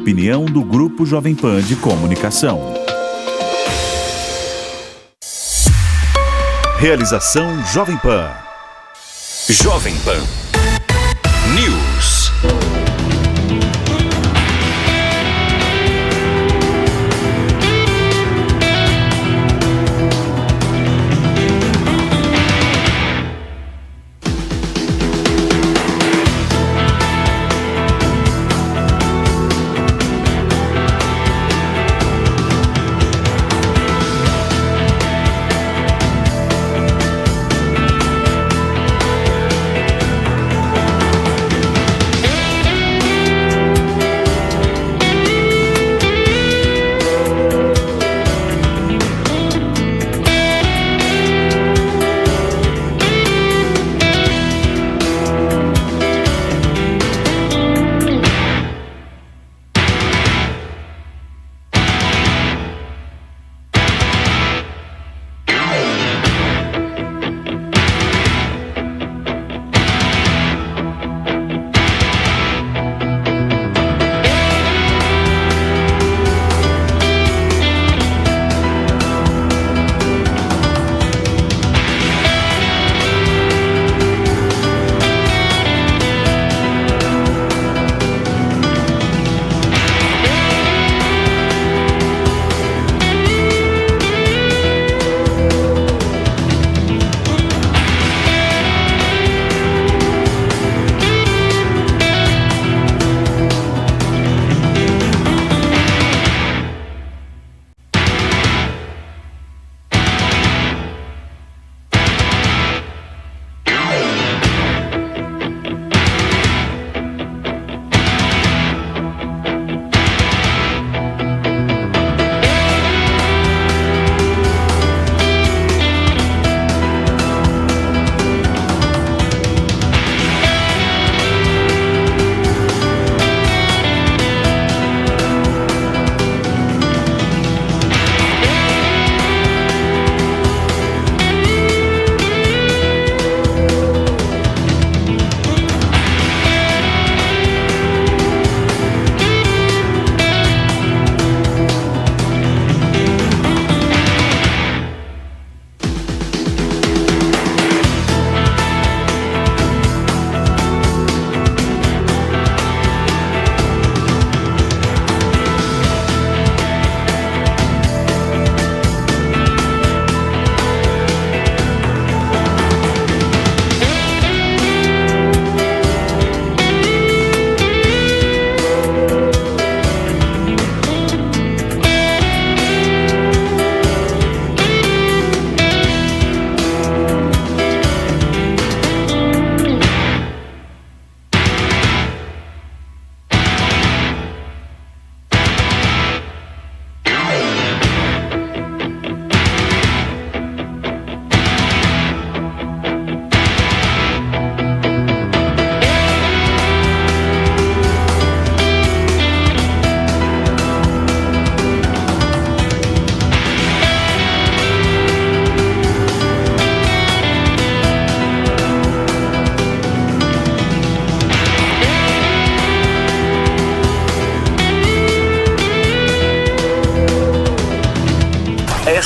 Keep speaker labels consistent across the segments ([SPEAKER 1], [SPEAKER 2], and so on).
[SPEAKER 1] opinião do Grupo Jovem Pan de Comunicação. Realização Jovem Pan.
[SPEAKER 2] Jovem Pan News.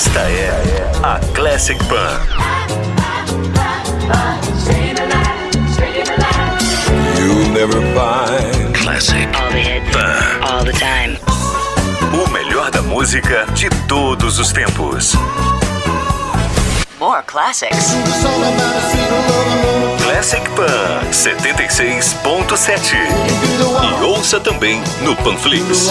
[SPEAKER 2] Esta é a Classic Pan.
[SPEAKER 3] You'll never find
[SPEAKER 2] Classic
[SPEAKER 4] All the hits,
[SPEAKER 2] Pan.
[SPEAKER 4] all the time.
[SPEAKER 2] O melhor da música de todos os tempos.
[SPEAKER 4] More classics.
[SPEAKER 2] Classic Pan 76.7. E ouça também no Panflix.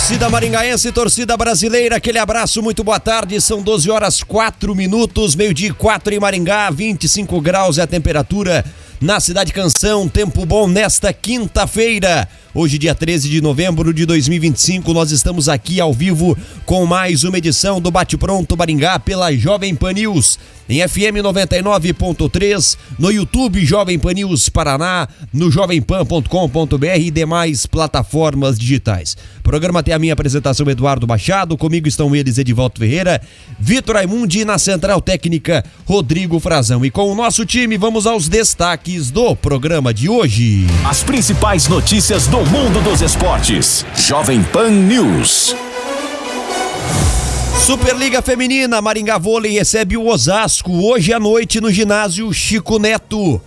[SPEAKER 5] Torcida maringaense, torcida brasileira, aquele abraço, muito boa tarde, são 12 horas 4 minutos, meio-dia 4 em Maringá, 25 graus é a temperatura na Cidade Canção, tempo bom nesta quinta-feira. Hoje, dia 13 de novembro de 2025, nós estamos aqui ao vivo com mais uma edição do Bate Pronto Maringá pela Jovem Pan News, em FM 99.3, no YouTube Jovem Pan News Paraná, no jovempan.com.br e demais plataformas digitais. O programa tem a minha apresentação, Eduardo Machado, comigo estão eles, Edivaldo Ferreira, Vitor Raimundi, na Central Técnica, Rodrigo Frazão. E com o nosso time, vamos aos destaques do programa de hoje.
[SPEAKER 1] As principais notícias do mundo dos esportes. Jovem Pan News.
[SPEAKER 5] Superliga Feminina, Maringá Vôlei recebe o Osasco hoje à noite no ginásio Chico Neto.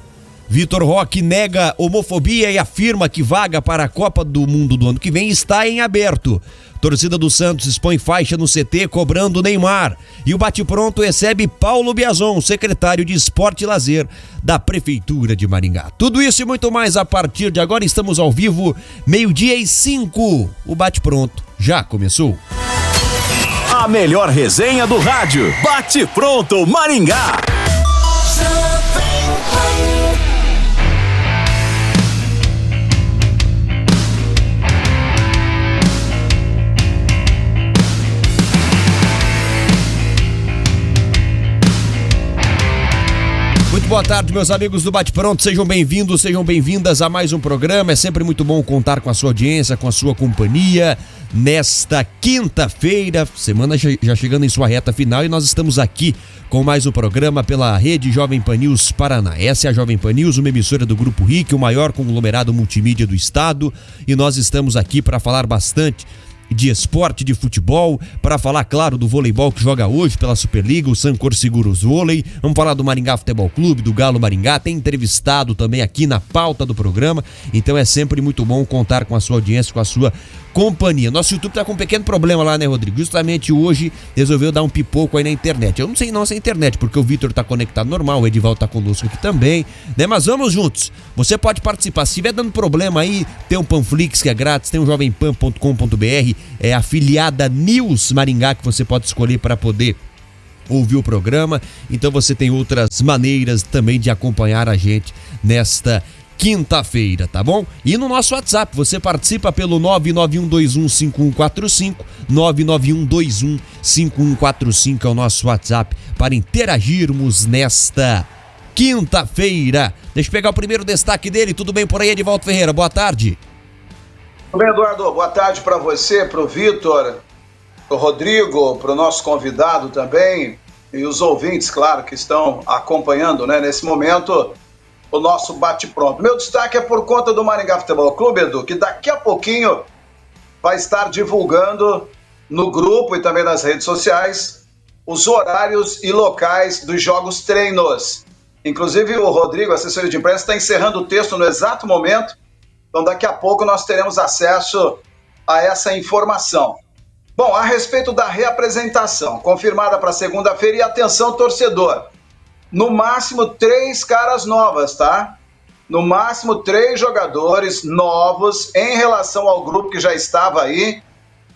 [SPEAKER 5] Vitor Roque nega homofobia e afirma que vaga para a Copa do Mundo do ano que vem está em aberto. Torcida do Santos expõe faixa no CT cobrando Neymar. E o Bate Pronto recebe Paulo Biazon, secretário de Esporte e Lazer da Prefeitura de Maringá. Tudo isso e muito mais a partir de agora. Estamos ao vivo, 12:05. O Bate Pronto já começou.
[SPEAKER 1] A melhor resenha do rádio. Bate Pronto Maringá.
[SPEAKER 5] Muito boa tarde, meus amigos do Bate Pronto, sejam bem-vindos, sejam bem-vindas a mais um programa. É sempre muito bom contar com a sua audiência, com a sua companhia. Nesta quinta-feira, semana já chegando em sua reta final, e nós estamos aqui com mais um programa pela rede Jovem Pan News Paraná. Essa é a Jovem Pan News, uma emissora do Grupo RIC, o maior conglomerado multimídia do estado, e nós estamos aqui para falar bastante de esporte, de futebol, para falar, claro, do voleibol que joga hoje pela Superliga, o Sancor Seguros Vôlei. Vamos falar do Maringá Futebol Clube, do Galo Maringá, tem entrevistado também aqui na pauta do programa, então é sempre muito bom contar com a sua audiência, com a sua companhia. Nosso YouTube tá com um pequeno problema lá, né, Rodrigo? Justamente hoje resolveu dar um pipoco aí na internet. Eu não sei não se é internet, porque o Vitor tá conectado normal, o Edivaldo tá conosco aqui também, né? Mas vamos juntos. Você pode participar. Se estiver dando problema aí, tem um Panflix que é grátis, tem um jovempan.com.br, é a afiliada News Maringá que você pode escolher para poder ouvir o programa. Então você tem outras maneiras também de acompanhar a gente nesta quinta-feira, tá bom? E no nosso WhatsApp, você participa pelo 991215145, 991215145 é o nosso WhatsApp para interagirmos nesta quinta-feira. Deixa eu pegar o primeiro destaque dele. Tudo bem por aí, Edivaldo Ferreira? Boa tarde.
[SPEAKER 4] Tudo bem, Eduardo? Boa tarde para você, para o Vitor, para o Rodrigo, para o nosso convidado também e os ouvintes, claro, que estão acompanhando, né, nesse momento o nosso bate-pronto. Meu destaque é por conta do Maringá Futebol Clube, Edu, que daqui a pouquinho vai estar divulgando no grupo e também nas redes sociais os horários e locais dos jogos treinos. Inclusive o Rodrigo, assessoria de imprensa, está encerrando o texto no exato momento, então daqui a pouco nós teremos acesso a essa informação. Bom, a respeito da reapresentação, confirmada para segunda-feira, e atenção, torcedor, no máximo 3 caras novas, tá? No máximo 3 jogadores novos em relação ao grupo que já estava aí,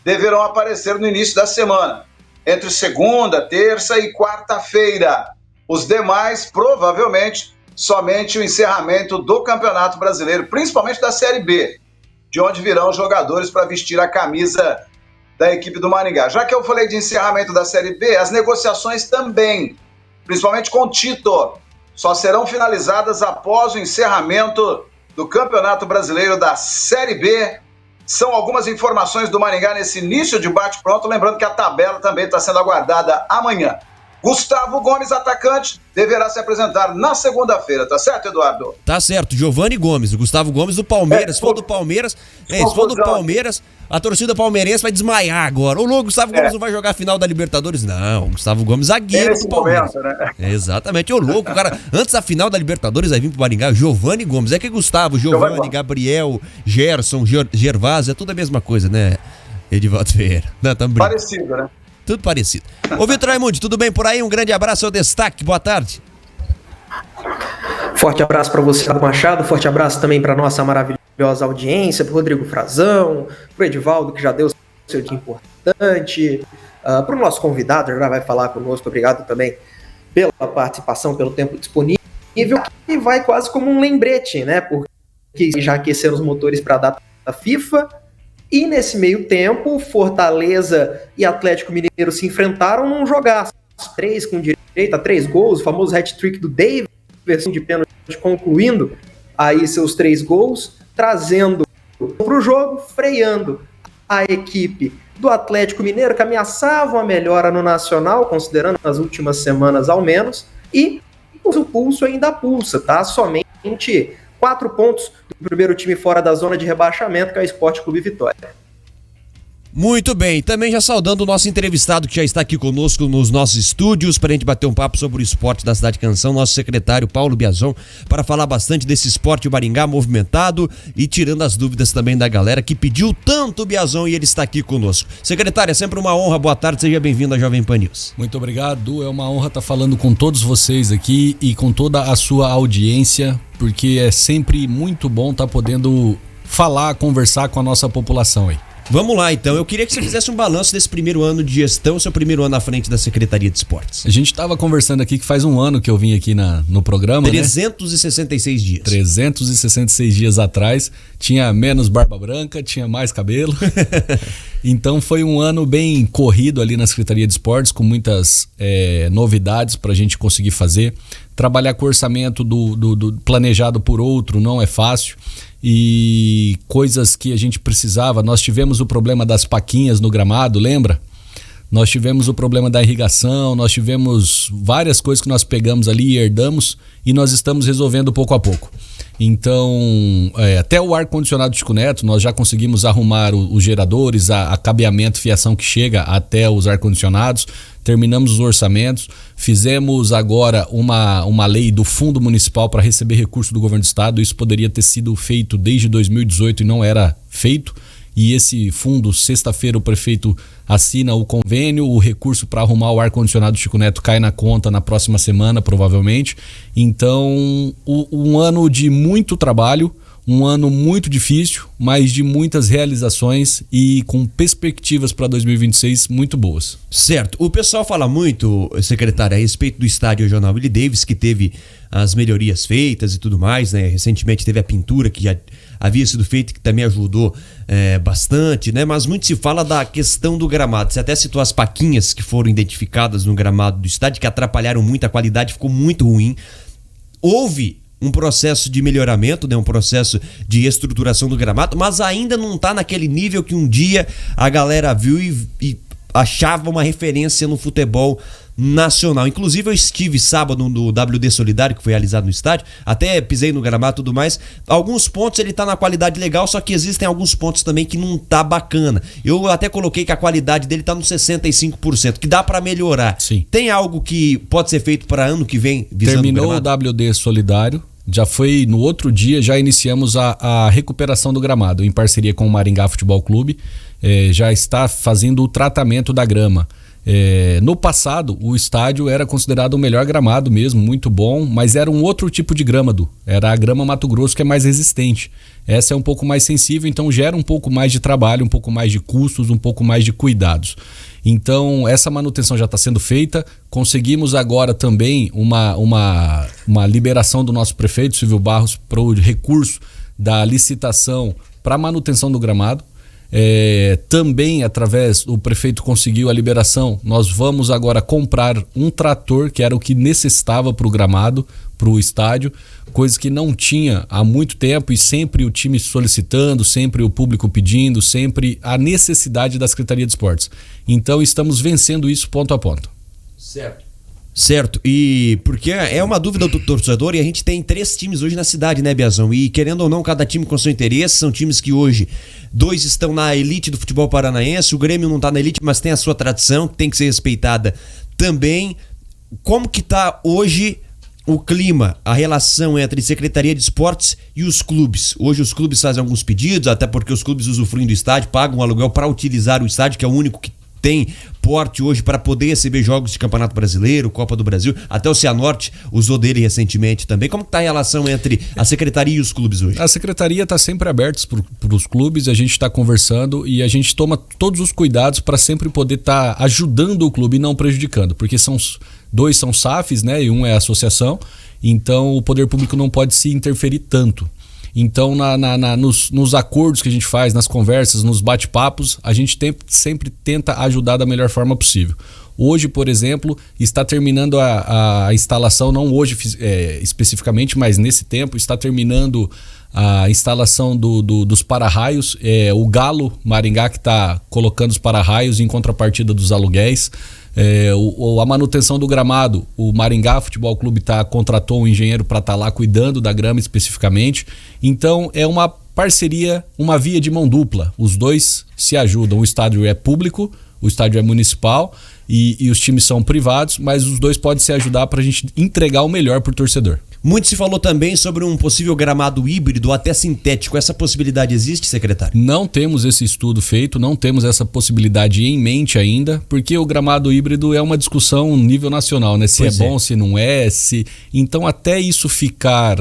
[SPEAKER 4] deverão aparecer no início da semana, entre segunda, terça e quarta-feira. Os demais, provavelmente, somente o encerramento do Campeonato Brasileiro, principalmente da Série B, de onde virão jogadores para vestir a camisa da equipe do Maringá. Já que eu falei de encerramento da Série B, as negociações também, principalmente com o Tito, só serão finalizadas após o encerramento do Campeonato Brasileiro da Série B. São algumas informações do Maringá nesse início de bate-pronto, lembrando que a tabela também está sendo aguardada amanhã. Gustavo Gomes, atacante, deverá se apresentar na segunda-feira, tá certo, Eduardo?
[SPEAKER 5] Tá certo, Giovani Gomes, o Gustavo Gomes do Palmeiras. Se for do Palmeiras, a torcida palmeirense vai desmaiar agora. O louco, Gustavo Gomes não vai jogar a final da Libertadores, não. Gustavo Gomes, zagueiro do Palmeiras.
[SPEAKER 4] Momento, né?
[SPEAKER 5] Exatamente, o louco, o cara, antes da final da Libertadores vai vir pro Maringá, Giovani Gomes. É que Gustavo, Giovani, Gabriel, Gerson, Gervásio, é tudo a mesma coisa, né, Edivaldo Ferreira? Não,
[SPEAKER 4] parecido, né?
[SPEAKER 5] Tudo parecido. Ô, Vitor Raimundi, tudo bem por aí? Um grande abraço, seu destaque, boa tarde.
[SPEAKER 6] Forte abraço para você, Machado, forte abraço também para nossa maravilhosa audiência, pro Rodrigo Frazão, pro Edivaldo, que já deu seu dia importante, pro nosso convidado, já vai falar conosco, obrigado também pela participação, pelo tempo disponível, que vai quase como um lembrete, né, porque já aqueceram os motores para a data FIFA. E nesse meio tempo, Fortaleza e Atlético Mineiro se enfrentaram num jogaço. 3 com direito a 3 gols, o famoso hat-trick do Davidson de pênalti, concluindo aí seus 3 gols, trazendo para o jogo, freando a equipe do Atlético Mineiro, que ameaçava uma melhora no Nacional, considerando as últimas semanas ao menos, e o pulso ainda pulsa, tá? Somente 4 pontos do primeiro time fora da zona de rebaixamento, que é o Sport Clube Vitória.
[SPEAKER 5] Muito bem, também já saudando o nosso entrevistado que já está aqui conosco nos nossos estúdios para a gente bater um papo sobre o esporte da Cidade Canção, nosso secretário Paulo Biazon, para falar bastante desse esporte Maringá movimentado e tirando as dúvidas também da galera que pediu tanto o Biazon e ele está aqui conosco. Secretário, é sempre uma honra, boa tarde, seja bem-vindo à Jovem Pan News.
[SPEAKER 7] Muito obrigado, é uma honra estar falando com todos vocês aqui e com toda a sua audiência, porque é sempre muito bom estar podendo falar, conversar com a nossa população aí.
[SPEAKER 5] Vamos lá, então. Eu queria que você fizesse um balanço desse primeiro ano de gestão, seu primeiro ano à frente da Secretaria de Esportes.
[SPEAKER 7] A gente estava conversando aqui que faz um ano que eu vim aqui no programa,
[SPEAKER 5] 366
[SPEAKER 7] né?
[SPEAKER 5] dias.
[SPEAKER 7] 366 dias atrás. Tinha menos barba branca, tinha mais cabelo. Então foi um ano bem corrido ali na Secretaria de Esportes, com muitas novidades para a gente conseguir fazer. Trabalhar com o orçamento do planejado por outro não é fácil. E coisas que a gente precisava, nós tivemos o problema das paquinhas no gramado, lembra? Nós tivemos o problema da irrigação, nós tivemos várias coisas que nós pegamos ali e herdamos e nós estamos resolvendo pouco a pouco. Então, até o ar-condicionado Chico Neto, nós já conseguimos arrumar os geradores, a cabeamento, fiação que chega até os ar-condicionados, terminamos os orçamentos, fizemos agora uma lei do Fundo Municipal para receber recurso do Governo do Estado. Isso poderia ter sido feito desde 2018 e não era feito. E esse fundo, sexta-feira, o prefeito assina o convênio, o recurso para arrumar o ar-condicionado Chico Neto cai na conta na próxima semana, provavelmente. Então, um ano de muito trabalho, um ano muito difícil, mas de muitas realizações e com perspectivas para 2026 muito boas.
[SPEAKER 5] Certo. O pessoal fala muito, secretário, a respeito do estádio Regional Willie Davis, que teve as melhorias feitas e tudo mais, né? Recentemente teve a pintura que já havia sido feita, que também ajudou bastante, né? Mas muito se fala da questão do gramado. Você até citou as paquinhas que foram identificadas no gramado do estádio, que atrapalharam muito, a qualidade ficou muito ruim. Houve um processo de melhoramento, né? Um processo de estruturação do gramado, mas ainda não está naquele nível que um dia a galera viu e achava uma referência no futebol nacional. Inclusive eu estive sábado no WD Solidário, que foi realizado no estádio, até pisei no gramado e tudo mais. Alguns pontos ele tá na qualidade legal, só que existem alguns pontos também que não tá bacana. Eu até coloquei que a qualidade dele tá nos 65%, que dá para melhorar.
[SPEAKER 7] Sim.
[SPEAKER 5] Tem algo que pode ser feito para ano que vem visando
[SPEAKER 7] Terminou
[SPEAKER 5] o gramado?
[SPEAKER 7] o WD Solidário, já foi no outro dia, já iniciamos a recuperação do gramado, em parceria com o Maringá Futebol Clube, já está fazendo o tratamento da grama. No passado, o estádio era considerado o melhor gramado mesmo, muito bom, mas era um outro tipo de grama, era a grama Mato Grosso, que é mais resistente. Essa é um pouco mais sensível, então gera um pouco mais de trabalho, um pouco mais de custos, um pouco mais de cuidados. Então essa manutenção já está sendo feita. Conseguimos agora também uma liberação do nosso prefeito Silvio Barros para o recurso da licitação para manutenção do gramado. Também através do prefeito conseguiu a liberação. Nós vamos agora comprar um trator, que era o que necessitava para o gramado, para o estádio, coisa que não tinha há muito tempo, e sempre o time solicitando, sempre o público pedindo, sempre a necessidade da Secretaria de Esportes. Então estamos vencendo isso ponto a ponto.
[SPEAKER 5] Certo, e porque é uma dúvida do torcedor, e a gente tem 3 times hoje na cidade, né, Biazão? E querendo ou não, cada time com seu interesse, são times que hoje 2 estão na elite do futebol paranaense, o Grêmio não tá na elite, mas tem a sua tradição, que tem que ser respeitada também. Como que tá hoje o clima, a relação entre Secretaria de Esportes e os clubes? Hoje os clubes fazem alguns pedidos, até porque os clubes usufruem do estádio, pagam um aluguel para utilizar o estádio, que é o único que tem porte hoje para poder receber jogos de Campeonato Brasileiro, Copa do Brasil. Até o Cianorte usou dele recentemente também. Como que está a relação entre a Secretaria e os clubes hoje? A Secretaria está sempre aberta para os clubes, a gente está conversando e a gente toma todos os cuidados para sempre poder estar ajudando o clube e não prejudicando, porque dois são SAFs, né, e um é associação, então o poder público não pode se interferir tanto.
[SPEAKER 7] Então, nos acordos que a gente faz, nas conversas, nos bate-papos, a gente sempre tenta ajudar da melhor forma possível. Hoje, por exemplo, está terminando a instalação, não hoje especificamente, mas nesse tempo, está terminando a instalação dos para-raios. O Galo Maringá que está colocando os para-raios em contrapartida dos aluguéis. A manutenção do gramado, o Maringá Futebol Clube contratou um engenheiro para estar lá cuidando da grama especificamente. Então é uma parceria, uma via de mão dupla. Os dois se ajudam. O estádio é público, o estádio é municipal e os times são privados, mas os dois podem se ajudar para a gente entregar o melhor para o torcedor.
[SPEAKER 5] Muito se falou também sobre um possível gramado híbrido ou até sintético. Essa possibilidade existe, secretário?
[SPEAKER 7] Não temos esse estudo feito, não temos essa possibilidade em mente ainda, porque o gramado híbrido é uma discussão nível nacional, né? Se é bom, se não é, Então, até isso ficar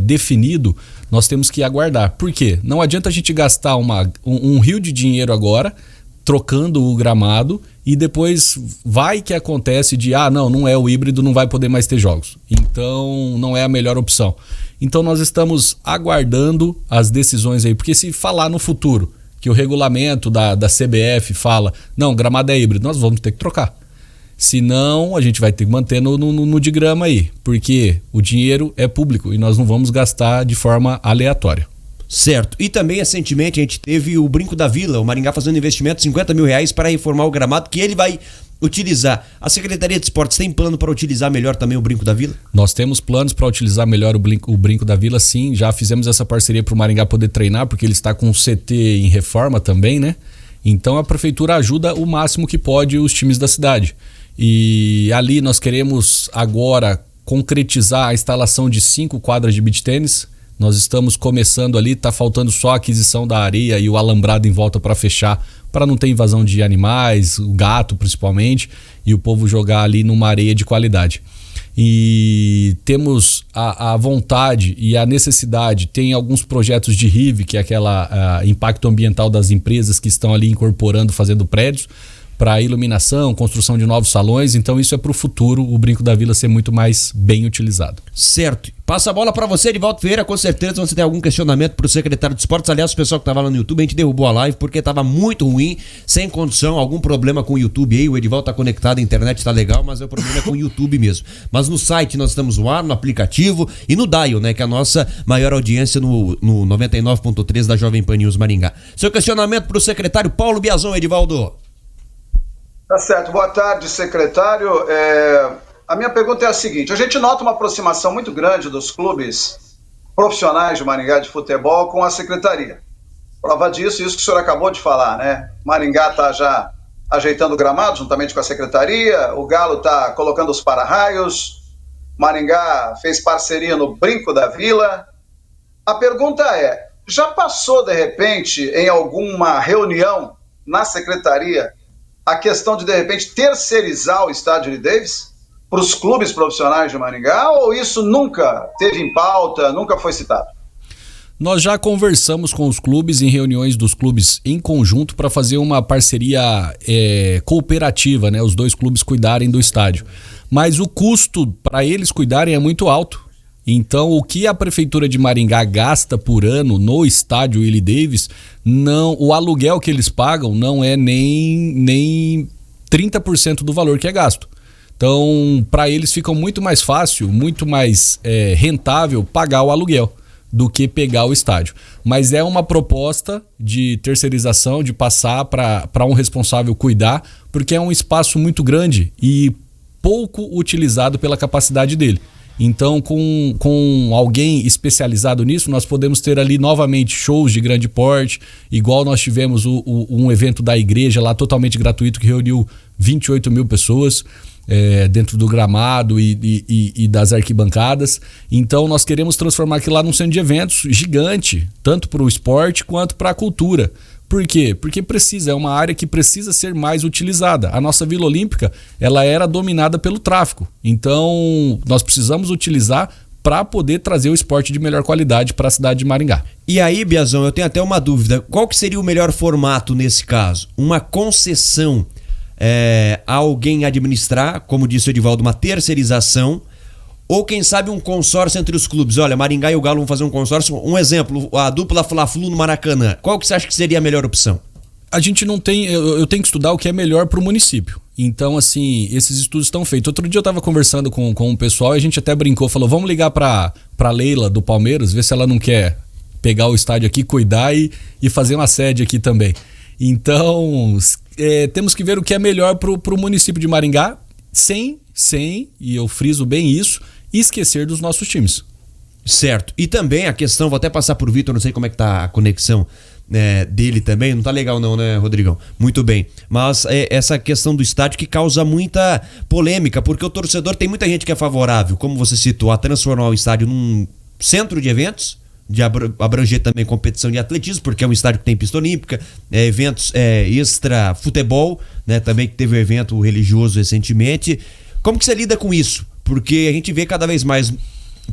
[SPEAKER 7] definido, nós temos que aguardar. Por quê? Não adianta a gente gastar um rio de dinheiro agora, trocando o gramado, e depois vai que acontece de não é o híbrido, não vai poder mais ter jogos. Então não é a melhor opção. Então nós estamos aguardando as decisões aí, porque se falar no futuro que o regulamento da CBF fala, não, gramado é híbrido, nós vamos ter que trocar. Senão a gente vai ter que manter no de grama aí, porque o dinheiro é público e nós não vamos gastar de forma aleatória.
[SPEAKER 5] Certo. E também, recentemente, a gente teve o Brinco da Vila, o Maringá fazendo investimento de R$50 mil para reformar o gramado que ele vai utilizar. A Secretaria de Esportes tem plano para utilizar melhor também o Brinco da Vila?
[SPEAKER 7] Nós temos planos para utilizar melhor o Brinco da Vila, sim. Já fizemos essa parceria para o Maringá poder treinar, porque ele está com um CT em reforma também, né? Então a prefeitura ajuda o máximo que pode os times da cidade. E ali nós queremos agora concretizar a instalação de 5 quadras de beach tênis. Nós estamos começando ali, está faltando só a aquisição da areia e o alambrado em volta para fechar, para não ter invasão de animais, o gato principalmente, e o povo jogar ali numa areia de qualidade. E temos a vontade e a necessidade, tem alguns projetos de RIV, que é aquela impacto ambiental das empresas que estão ali incorporando, fazendo prédios, para iluminação, construção de novos salões. Então isso é para o futuro, o Brinco da Vila ser muito mais bem utilizado.
[SPEAKER 5] Certo. Passa a bola para você, Edivaldo Ferreira. Com certeza você tem algum questionamento para o secretário de Esportes. Aliás, o pessoal que estava lá no YouTube, a gente derrubou a live porque estava muito ruim, sem condição, algum problema com o YouTube aí. O Edivaldo está conectado, a internet está legal, mas o problema é com o YouTube mesmo. Mas no site nós estamos no ar, no aplicativo e no Dial, né? Que é a nossa maior audiência no 99.3 da Jovem Pan News Maringá. Seu questionamento para o secretário Paulo Biazon, Edivaldo.
[SPEAKER 4] Tá certo. Boa tarde, secretário. A minha pergunta é a seguinte: a gente nota uma aproximação muito grande dos clubes profissionais de Maringá de futebol com a secretaria. Prova disso, isso que o senhor acabou de falar, né? Maringá está já ajeitando o gramado juntamente com a secretaria, o Galo está colocando os para-raios, Maringá fez parceria no Brinco da Vila. A pergunta é, já passou de repente em alguma reunião na secretaria a questão de repente, terceirizar o estádio de Davis para os clubes profissionais de Maringá, ou isso nunca teve em pauta, nunca foi citado?
[SPEAKER 7] Nós já conversamos com os clubes em reuniões dos clubes em conjunto para fazer uma parceria cooperativa, né? Os dois clubes cuidarem do estádio. Mas o custo para eles cuidarem é muito alto. Então, o que a Prefeitura de Maringá gasta por ano no estádio Willie Davis, o aluguel que eles pagam não é nem 30% do valor que é gasto. Então, para eles fica muito mais fácil, muito mais rentável pagar o aluguel do que pegar o estádio. Mas é uma proposta de terceirização, de passar para um responsável cuidar, porque é um espaço muito grande e pouco utilizado pela capacidade dele. Então, com alguém especializado nisso, nós podemos ter ali novamente shows de grande porte, igual nós tivemos um evento da igreja lá totalmente gratuito que reuniu 28 mil pessoas dentro do gramado e das arquibancadas. Então, nós queremos transformar aquilo lá num centro de eventos gigante, tanto para o esporte quanto para a cultura. Por quê? Porque é uma área que precisa ser mais utilizada. A nossa Vila Olímpica, ela era dominada pelo tráfico. Então, nós precisamos utilizar para poder trazer o esporte de melhor qualidade para a cidade de Maringá.
[SPEAKER 5] E aí, Biazão, eu tenho até uma dúvida. Qual que seria o melhor formato nesse caso? Uma concessão a alguém administrar, como disse o Edivaldo, uma terceirização, ou quem sabe um consórcio entre os clubes. Olha, Maringá e o Galo vão fazer um consórcio. Um exemplo, a dupla Fla-Flu no Maracanã. Qual que você acha que seria a melhor opção?
[SPEAKER 7] A gente não tem... Eu tenho que estudar o que é melhor para o município. Então, assim, esses estudos estão feitos. Outro dia eu estava conversando com o pessoal e a gente até brincou, falou, vamos ligar para Leila do Palmeiras, ver se ela não quer pegar o estádio aqui, cuidar e fazer uma sede aqui também. Então, temos que ver o que é melhor para o município de Maringá, sem, e eu friso bem isso, esquecer dos nossos times.
[SPEAKER 5] Certo. E também a questão, vou até passar pro Vitor, não sei como é que tá a conexão dele também, não tá legal não, né, Rodrigão? Muito bem. Mas essa questão do estádio que causa muita polêmica, porque o torcedor, tem muita gente que é favorável, como você citou, a transformar o estádio num centro de eventos, de abranger também competição de atletismo, porque é um estádio que tem pista olímpica, eventos extra futebol, né, também que teve um evento religioso recentemente. Como que você lida com isso? Porque a gente vê cada vez mais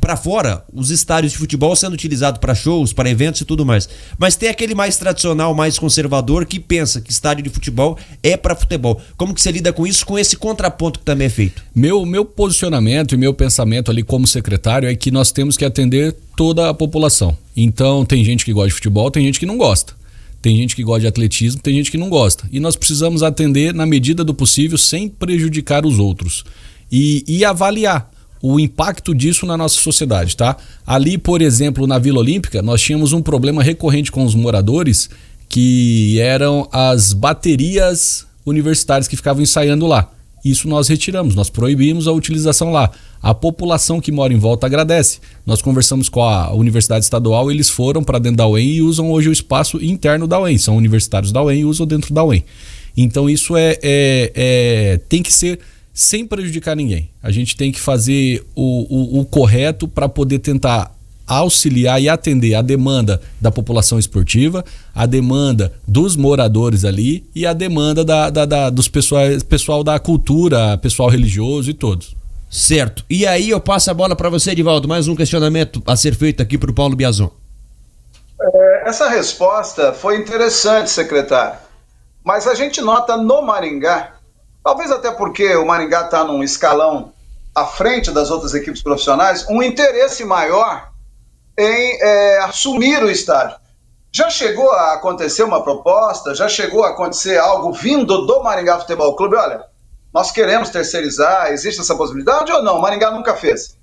[SPEAKER 5] para fora os estádios de futebol sendo utilizados para shows, para eventos e tudo mais. Mas tem aquele mais tradicional, mais conservador que pensa que estádio de futebol é para futebol. Como que você lida com isso, com esse contraponto que também é feito?
[SPEAKER 7] Meu posicionamento e meu pensamento ali como secretário é que nós temos que atender toda a população. Então tem gente que gosta de futebol, tem gente que não gosta. Tem gente que gosta de atletismo, tem gente que não gosta. E nós precisamos atender na medida do possível sem prejudicar os outros. E avaliar o impacto disso na nossa sociedade, tá? Ali, por exemplo, na Vila Olímpica, nós tínhamos um problema recorrente com os moradores, que eram as baterias universitárias que ficavam ensaiando lá. Isso nós retiramos, nós proibimos a utilização lá. A população que mora em volta agradece. Nós conversamos com a Universidade Estadual, eles foram para dentro da UEM e usam hoje o espaço interno da UEM. São universitários da UEM e usam dentro da UEM. Então isso tem que ser sem prejudicar ninguém. A gente tem que fazer o correto para poder tentar auxiliar e atender a demanda da população esportiva, a demanda dos moradores ali e a demanda dos pessoal da cultura, pessoal religioso e todos.
[SPEAKER 5] Certo. E aí eu passo a bola para você, Edivaldo. Mais um questionamento a ser feito aqui para o Paulo Biazon.
[SPEAKER 4] Essa resposta foi interessante, secretário. Mas a gente nota no Maringá, talvez até porque o Maringá está num escalão à frente das outras equipes profissionais, um interesse maior em assumir o estádio. Já chegou a acontecer uma proposta, já chegou a acontecer algo vindo do Maringá Futebol Clube? Olha, nós queremos terceirizar, existe essa possibilidade ou não? O Maringá nunca fez.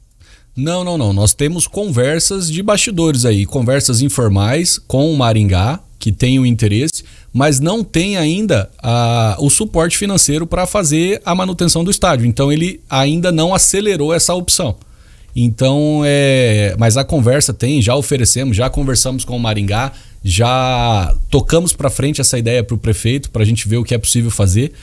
[SPEAKER 7] Não. Nós temos conversas de bastidores aí, conversas informais com o Maringá, que tem o interesse, mas não tem ainda o suporte financeiro para fazer a manutenção do estádio. Então ele ainda não acelerou essa opção. Então, mas a conversa tem, já oferecemos, já conversamos com o Maringá, já tocamos para frente essa ideia para o prefeito, para a gente ver o que é possível fazer,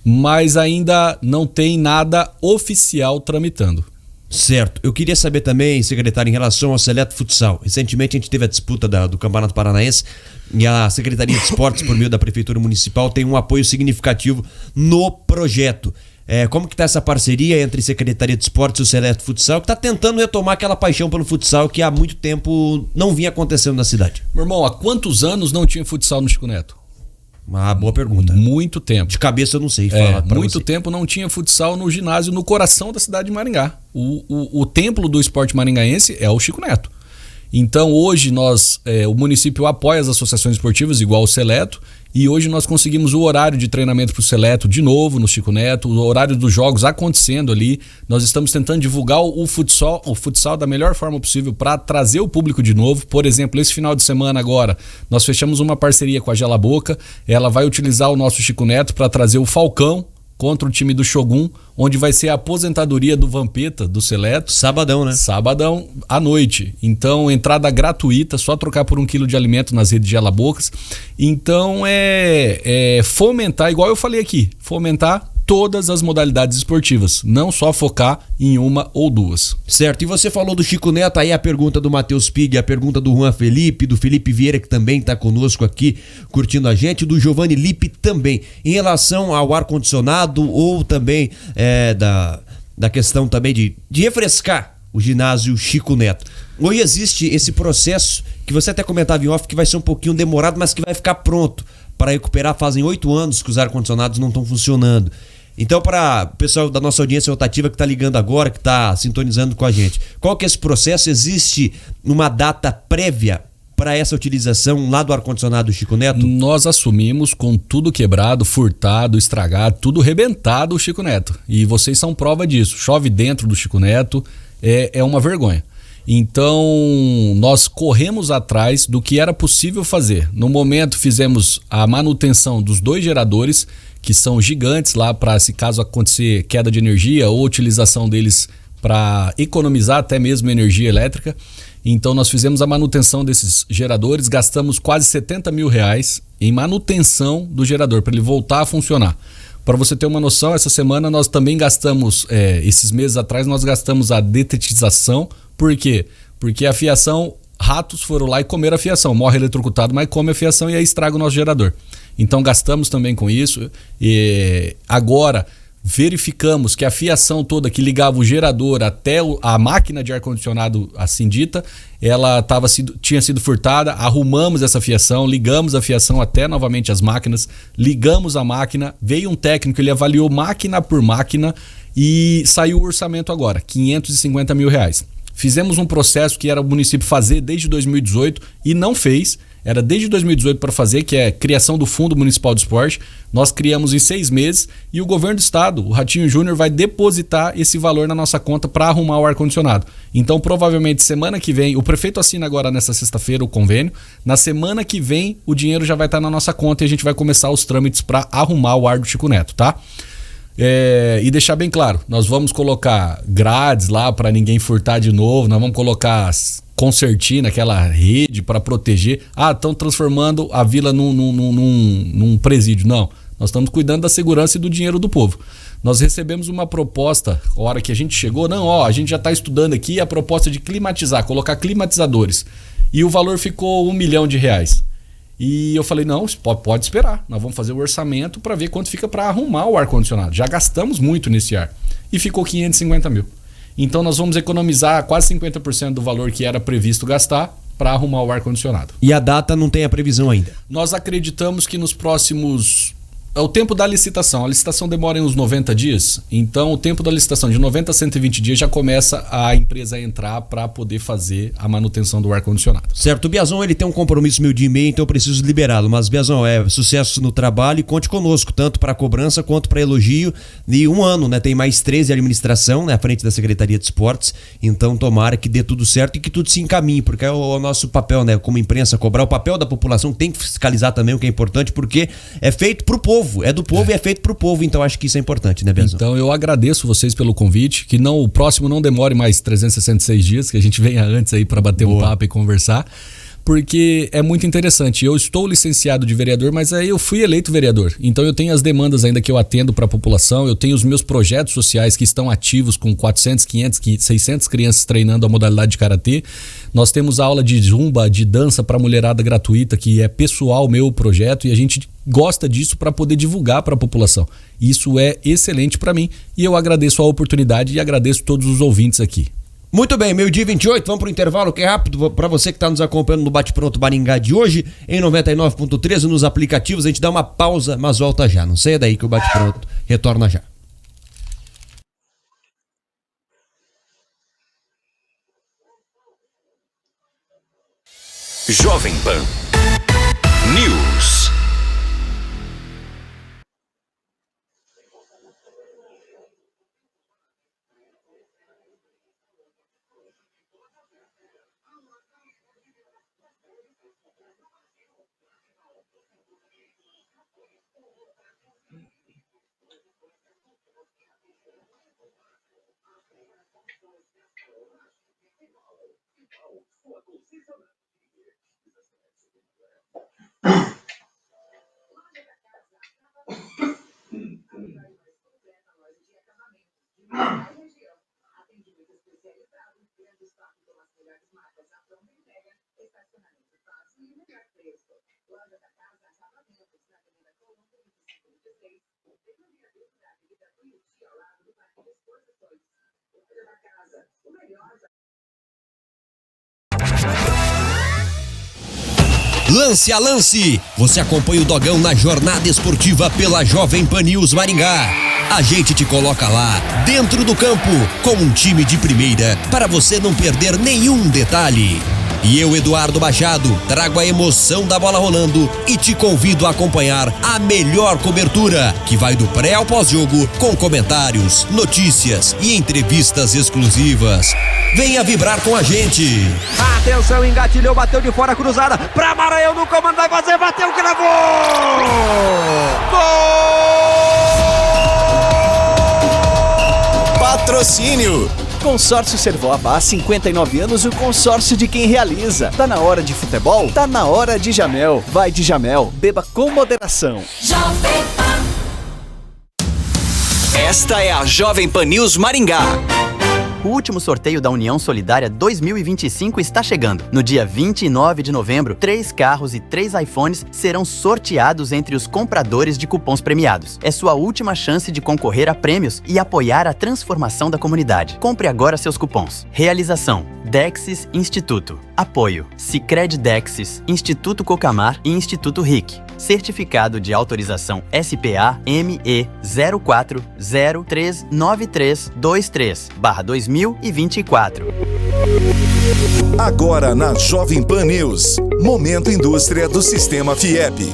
[SPEAKER 7] mas ainda não tem nada oficial tramitando.
[SPEAKER 5] Certo. Eu queria saber também, secretário, em relação ao Seleto Futsal. Recentemente a gente teve a disputa do Campeonato Paranaense e a Secretaria de Esportes, por meio da Prefeitura Municipal, tem um apoio significativo no projeto. Como que tá essa parceria entre Secretaria de Esportes e o Seleto Futsal, que tá tentando retomar aquela paixão pelo futsal que há muito tempo não vinha acontecendo na cidade?
[SPEAKER 7] Meu irmão, há quantos anos não tinha futsal no Chico Neto?
[SPEAKER 5] Uma boa pergunta.
[SPEAKER 7] Muito tempo.
[SPEAKER 5] De cabeça eu não sei falar pra
[SPEAKER 7] muito
[SPEAKER 5] você.
[SPEAKER 7] tempo não tinha futsal no ginásio no coração da cidade de Maringá. O templo do esporte maringaense é o Chico Neto. Então hoje o município apoia as associações esportivas igual o Seleto, e hoje nós conseguimos o horário de treinamento para o Seleto de novo no Chico Neto, o horário dos jogos acontecendo ali. Nós estamos tentando divulgar o futsal da melhor forma possível para trazer o público de novo. Por exemplo, esse final de semana agora nós fechamos uma parceria com a Gela Boca. Ela vai utilizar o nosso Chico Neto para trazer o Falcão contra o time do Shogun, onde vai ser a aposentadoria do Vampeta, do Seleto.
[SPEAKER 5] Sabadão, né?
[SPEAKER 7] Sabadão à noite. Então, entrada gratuita, só trocar por 1 quilo de alimento nas redes de Gelabocas. Então, fomentar, igual eu falei aqui, fomentar todas as modalidades esportivas, não só focar em uma ou duas.
[SPEAKER 5] Certo, e você falou do Chico Neto, aí a pergunta do Matheus Pig, a pergunta do Juan Felipe, do Felipe Vieira, que também está conosco aqui, curtindo a gente, do Giovanni Lippe também, em relação ao ar-condicionado ou também da questão também de refrescar o ginásio Chico Neto. Hoje existe esse processo, que você até comentava em off, que vai ser um pouquinho demorado, mas que vai ficar pronto para recuperar. Fazem 8 anos que os ar-condicionados não estão funcionando. Então, para o pessoal da nossa audiência rotativa que está ligando agora, que está sintonizando com a gente, qual que é esse processo? Existe uma data prévia para essa utilização lá do ar-condicionado Chico Neto?
[SPEAKER 7] Nós assumimos com tudo quebrado, furtado, estragado, tudo rebentado o Chico Neto. E vocês são prova disso. Chove dentro do Chico Neto, é uma vergonha. Então, nós corremos atrás do que era possível fazer. No momento, fizemos a manutenção dos 2 geradores, que são gigantes lá para, se caso acontecer queda de energia ou utilização deles para economizar até mesmo energia elétrica. Então, nós fizemos a manutenção desses geradores, gastamos quase R$70 mil em manutenção do gerador, para ele voltar a funcionar. Para você ter uma noção, essa semana nós também gastamos, esses meses atrás, nós gastamos a detetização. Por quê? Porque a fiação, ratos foram lá e comeram a fiação. Morre eletrocutado, mas come a fiação e aí estraga o nosso gerador. Então gastamos também com isso. E agora verificamos que a fiação toda que ligava o gerador até a máquina de ar-condicionado assim dita, ela tinha sido furtada. Arrumamos essa fiação, ligamos a fiação até novamente as máquinas, ligamos a máquina, veio um técnico, ele avaliou máquina por máquina e saiu o orçamento agora, R$550 mil. Fizemos um processo que era o município fazer desde 2018 e não fez. Era desde 2018 para fazer, que é criação do Fundo Municipal de Esporte. Nós criamos em 6 meses e o governo do estado, o Ratinho Júnior, vai depositar esse valor na nossa conta para arrumar o ar-condicionado. Então, provavelmente, semana que vem, o prefeito assina agora nessa sexta-feira o convênio. Na semana que vem, o dinheiro já vai estar na nossa conta e a gente vai começar os trâmites para arrumar o ar do Chico Neto, tá? E deixar bem claro, nós vamos colocar grades lá para ninguém furtar de novo, nós vamos colocar concertina, aquela rede para proteger. Estão transformando a vila num presídio. Não, nós estamos cuidando da segurança e do dinheiro do povo. Nós recebemos uma proposta, a hora que a gente chegou, a gente já está estudando aqui a proposta de climatizar, colocar climatizadores. E o valor ficou R$1 milhão. E eu falei, não, pode esperar, nós vamos fazer o orçamento para ver quanto fica para arrumar o ar-condicionado. Já gastamos muito nesse ar. E ficou R$550 mil. Então nós vamos economizar quase 50% do valor que era previsto gastar para arrumar o ar-condicionado.
[SPEAKER 5] E a data não tem a previsão ainda?
[SPEAKER 7] Nós acreditamos que nos próximos... É o tempo da licitação. A licitação demora uns 90 dias. Então, o tempo da licitação de 90 a 120 dias já começa a empresa a entrar para poder fazer a manutenção do ar-condicionado.
[SPEAKER 5] Certo. O Biazon, ele tem um compromisso meio dia e meio, então eu preciso liberá-lo. Mas, Biazon, sucesso no trabalho e conte conosco, tanto para cobrança quanto para elogio. E um ano, né? Tem mais 13 de administração, né? À frente da Secretaria de Esportes. Então, tomara que dê tudo certo e que tudo se encaminhe, porque é o nosso papel, né? Como imprensa, cobrar. O papel da população tem que fiscalizar também, o que é importante, porque é feito pro povo. É do povo e é feito pro povo, então acho que isso é importante, né, Biazon?
[SPEAKER 7] Então eu agradeço vocês pelo convite, que o próximo não demore mais 366 dias, que a gente venha antes aí para bater um papo e conversar, porque é muito interessante. Eu estou licenciado de vereador, mas aí eu fui eleito vereador, então eu tenho as demandas ainda que eu atendo para a população, eu tenho os meus projetos sociais que estão ativos com 400, 500, 600 crianças treinando a modalidade de karatê. Nós temos aula de zumba, de dança para mulherada gratuita, que é pessoal meu projeto, e a gente gosta disso para poder divulgar para a população. Isso é excelente para mim e eu agradeço a oportunidade e agradeço todos os ouvintes aqui.
[SPEAKER 5] Muito bem, 12h28, vamos pro intervalo que é rápido para você que está nos acompanhando no Bate Pronto Maringá de hoje, em 99.13 nos aplicativos. A gente dá uma pausa, mas volta já. Não saia daí que o Bate Pronto retorna já.
[SPEAKER 2] Jovem Pan News.
[SPEAKER 5] Lance a lance, você acompanha o Dogão na jornada esportiva pela Jovem Pan News Maringá. a gente te coloca lá, dentro do campo, como um time de primeira, para você não perder nenhum detalhe. E eu, Eduardo Machado, trago a emoção da bola rolando e te convido a acompanhar a melhor cobertura, que vai do pré ao pós-jogo, com comentários, notícias e entrevistas exclusivas. Venha vibrar com a gente.
[SPEAKER 8] Atenção, engatilhou, bateu de fora, cruzada, pra Maranhão no comando, vai fazer, bateu, gravou! Gol!
[SPEAKER 1] Patrocínio. Consórcio Servopa, há 59 anos, o consórcio de quem realiza. Tá na hora de futebol? Tá na hora de Jamel. Vai de Jamel, beba com moderação. Esta é a Jovem Pan News Maringá.
[SPEAKER 9] O último sorteio da União Solidária 2025 está chegando. No dia 29 de novembro, 3 carros e 3 iPhones serão sorteados entre os compradores de cupons premiados. É sua última chance de concorrer a prêmios e apoiar a transformação da comunidade. Compre agora seus cupons. Realização: Dexis Instituto. Apoio: Sicredi Dexis, Instituto Cocamar e Instituto RIC. Certificado de autorização SPA ME 04039323/2024.
[SPEAKER 10] Agora na Jovem Pan News, Momento Indústria do Sistema FIEP.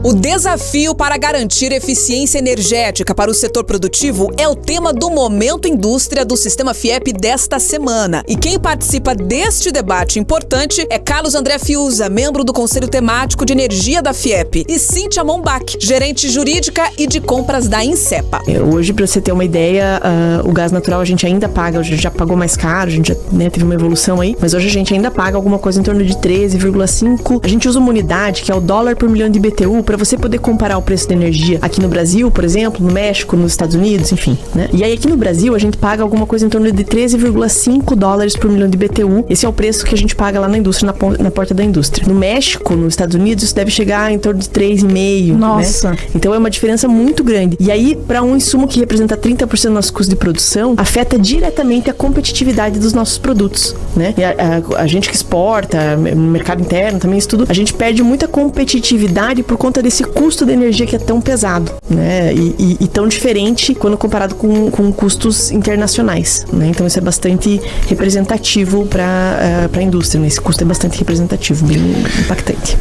[SPEAKER 11] O desafio para garantir eficiência energética para o setor produtivo é o tema do Momento Indústria do Sistema FIEP desta semana. E quem participa deste debate importante é Carlos André Fiuza, membro do Conselho Temático de Energia da FIEP, e Cíntia Mombach, gerente jurídica e de compras da Insepa.
[SPEAKER 12] Hoje, para você ter uma ideia, o gás natural a gente ainda paga, a gente já pagou mais caro, a gente já teve uma evolução aí, mas hoje a gente ainda paga alguma coisa em torno de 13,5. A gente usa uma unidade que é o dólar por milhão de BTU para você poder comparar o preço da energia aqui no Brasil, por exemplo, no México, nos Estados Unidos, enfim, né? E aí aqui no Brasil a gente paga alguma coisa em torno de 13,5 dólares por milhão de BTU. Esse é o preço que a gente paga lá na indústria, na porta da indústria. No México, nos Estados Unidos, isso deve chegar em torno de 3,5. Nossa! Né? Então é uma diferença muito grande. E aí, para um insumo que representa 30% do nosso custo de produção, afeta diretamente a competitividade dos nossos produtos, né? E a gente que exporta, no mercado interno também, isso tudo, a gente perde muita competitividade por conta desse custo de energia que é tão pesado, né? E tão diferente quando comparado com custos internacionais, né? Então isso é bastante representativo para a indústria, né? Esse custo é bastante representativo, bem impactante.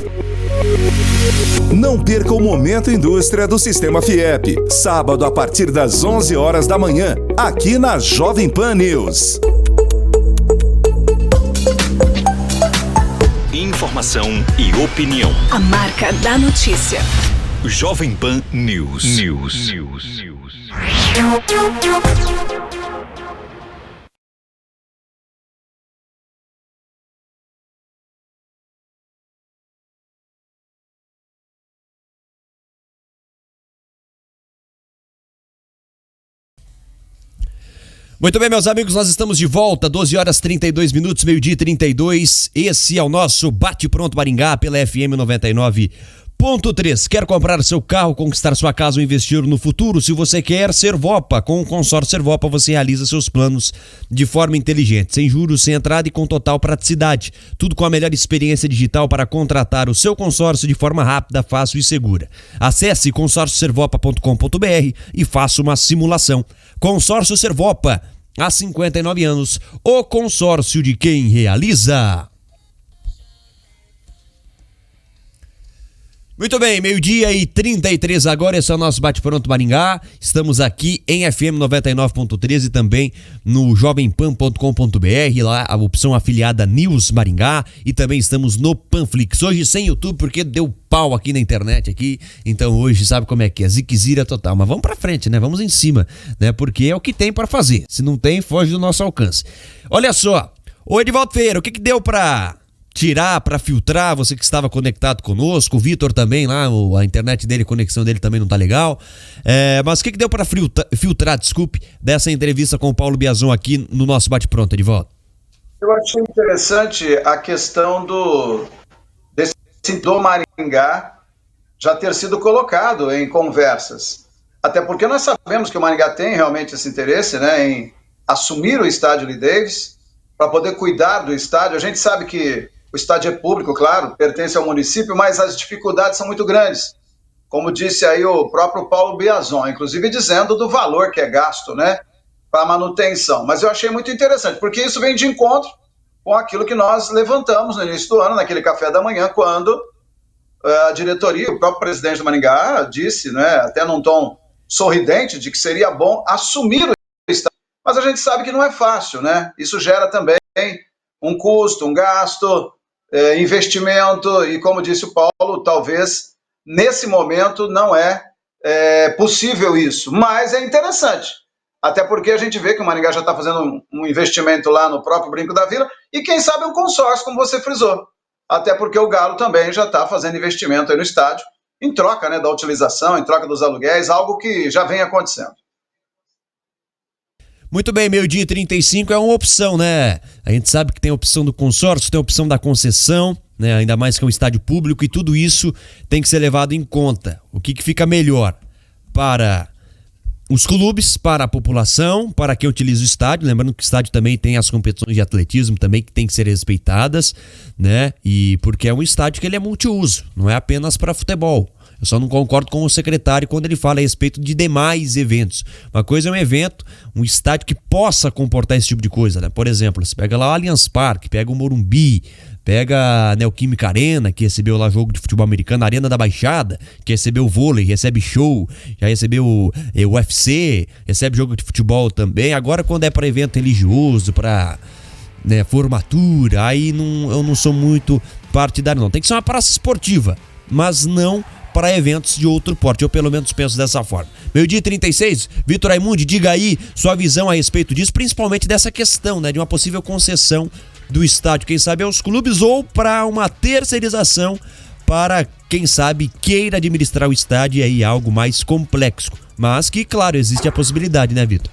[SPEAKER 10] Não perca o Momento Indústria do Sistema FIEP, sábado a partir das 11 horas da manhã, aqui na Jovem Pan News.
[SPEAKER 2] Informação e opinião.
[SPEAKER 11] A marca da notícia.
[SPEAKER 2] Jovem Pan News.
[SPEAKER 5] Muito bem, meus amigos, nós estamos de volta, 12 horas 32 minutos, meio-dia 32. Esse é o nosso Bate Pronto Maringá pela FM 99.3. Quer comprar seu carro, conquistar sua casa ou investir no futuro? Se você quer Servopa, com o consórcio Servopa você realiza seus planos de forma inteligente, sem juros, sem entrada e com total praticidade. Tudo com a melhor experiência digital para contratar o seu consórcio de forma rápida, fácil e segura. Acesse consórcioservopa.com.br e faça uma simulação. Consórcio Servopa, há 59 anos, o consórcio de quem realiza. Muito bem, meio-dia e 33 agora, esse é o nosso Bate-Pronto Maringá. Estamos aqui em FM 99.3 e também no jovempan.com.br, lá a opção afiliada News Maringá, e também estamos no Panflix. Hoje sem YouTube porque deu pau aqui na internet aqui, então hoje sabe como é que é, ziquezira total, mas vamos pra frente, né? Vamos em cima, né? Porque é o que tem para fazer, se não tem, foge do nosso alcance. Olha só, ô Edivaldo Ferreira, o que deu pra tirar, para filtrar, você que estava conectado conosco, o Vitor também lá, a internet dele, a conexão dele também não tá legal, mas o que deu para filtrar, desculpe, dessa entrevista com o Paulo Biazon aqui no nosso Bate-Pronto, Edivaldo?
[SPEAKER 4] Eu achei interessante a questão do Maringá já ter sido colocado em conversas, até porque nós sabemos que o Maringá tem realmente esse interesse, né, em assumir o estádio Lee Davis, para poder cuidar do estádio. A gente sabe que O estádio é público, claro, pertence ao município, mas as dificuldades são muito grandes. Como disse aí o próprio Paulo Biazon, inclusive dizendo do valor que é gasto, né, para manutenção. Mas eu achei muito interessante, porque isso vem de encontro com aquilo que nós levantamos no início do ano, naquele café da manhã, quando a diretoria, o próprio presidente do Maringá disse, né, até num tom sorridente, de que seria bom assumir o estádio. Mas a gente sabe que não é fácil, né? Isso gera também um custo, um gasto, investimento, e como disse o Paulo, talvez nesse momento não é possível isso, mas é interessante, até porque a gente vê que o Maringá já está fazendo um investimento lá no próprio Brinco da Vila, e quem sabe um consórcio, como você frisou, até porque o Galo também já está fazendo investimento aí no estádio, em troca, né, da utilização, em troca dos aluguéis, algo que já vem acontecendo.
[SPEAKER 5] Muito bem, 12h35 é uma opção, né? A gente sabe que tem a opção do consórcio, tem a opção da concessão, né? Ainda mais que é um estádio público, e tudo isso tem que ser levado em conta. O que fica melhor para os clubes, para a população, para quem utiliza o estádio, lembrando que o estádio também tem as competições de atletismo também que tem que ser respeitadas, né? E porque é um estádio que ele é multiuso, não é apenas para futebol. Eu só não concordo com o secretário quando ele fala a respeito de demais eventos. Uma coisa é um evento, um estádio que possa comportar esse tipo de coisa, né? Por exemplo, você pega lá o Allianz Parque, pega o Morumbi, pega a Neoquímica Arena, que recebeu lá jogo de futebol americano, a Arena da Baixada, que recebeu vôlei, recebe show, já recebeu o UFC, recebe jogo de futebol também. Agora, quando é para evento religioso, para, né, formatura, aí eu não sou muito partidário, não. Tem que ser uma praça esportiva, mas não para eventos de outro porte, eu pelo menos penso dessa forma. 12h36, Vitor Raimundi, diga aí sua visão a respeito disso, principalmente dessa questão, né, de uma possível concessão do estádio, quem sabe aos clubes, ou para uma terceirização para quem sabe queira administrar o estádio, e aí algo mais complexo, mas que, claro, existe a possibilidade, né, Vitor?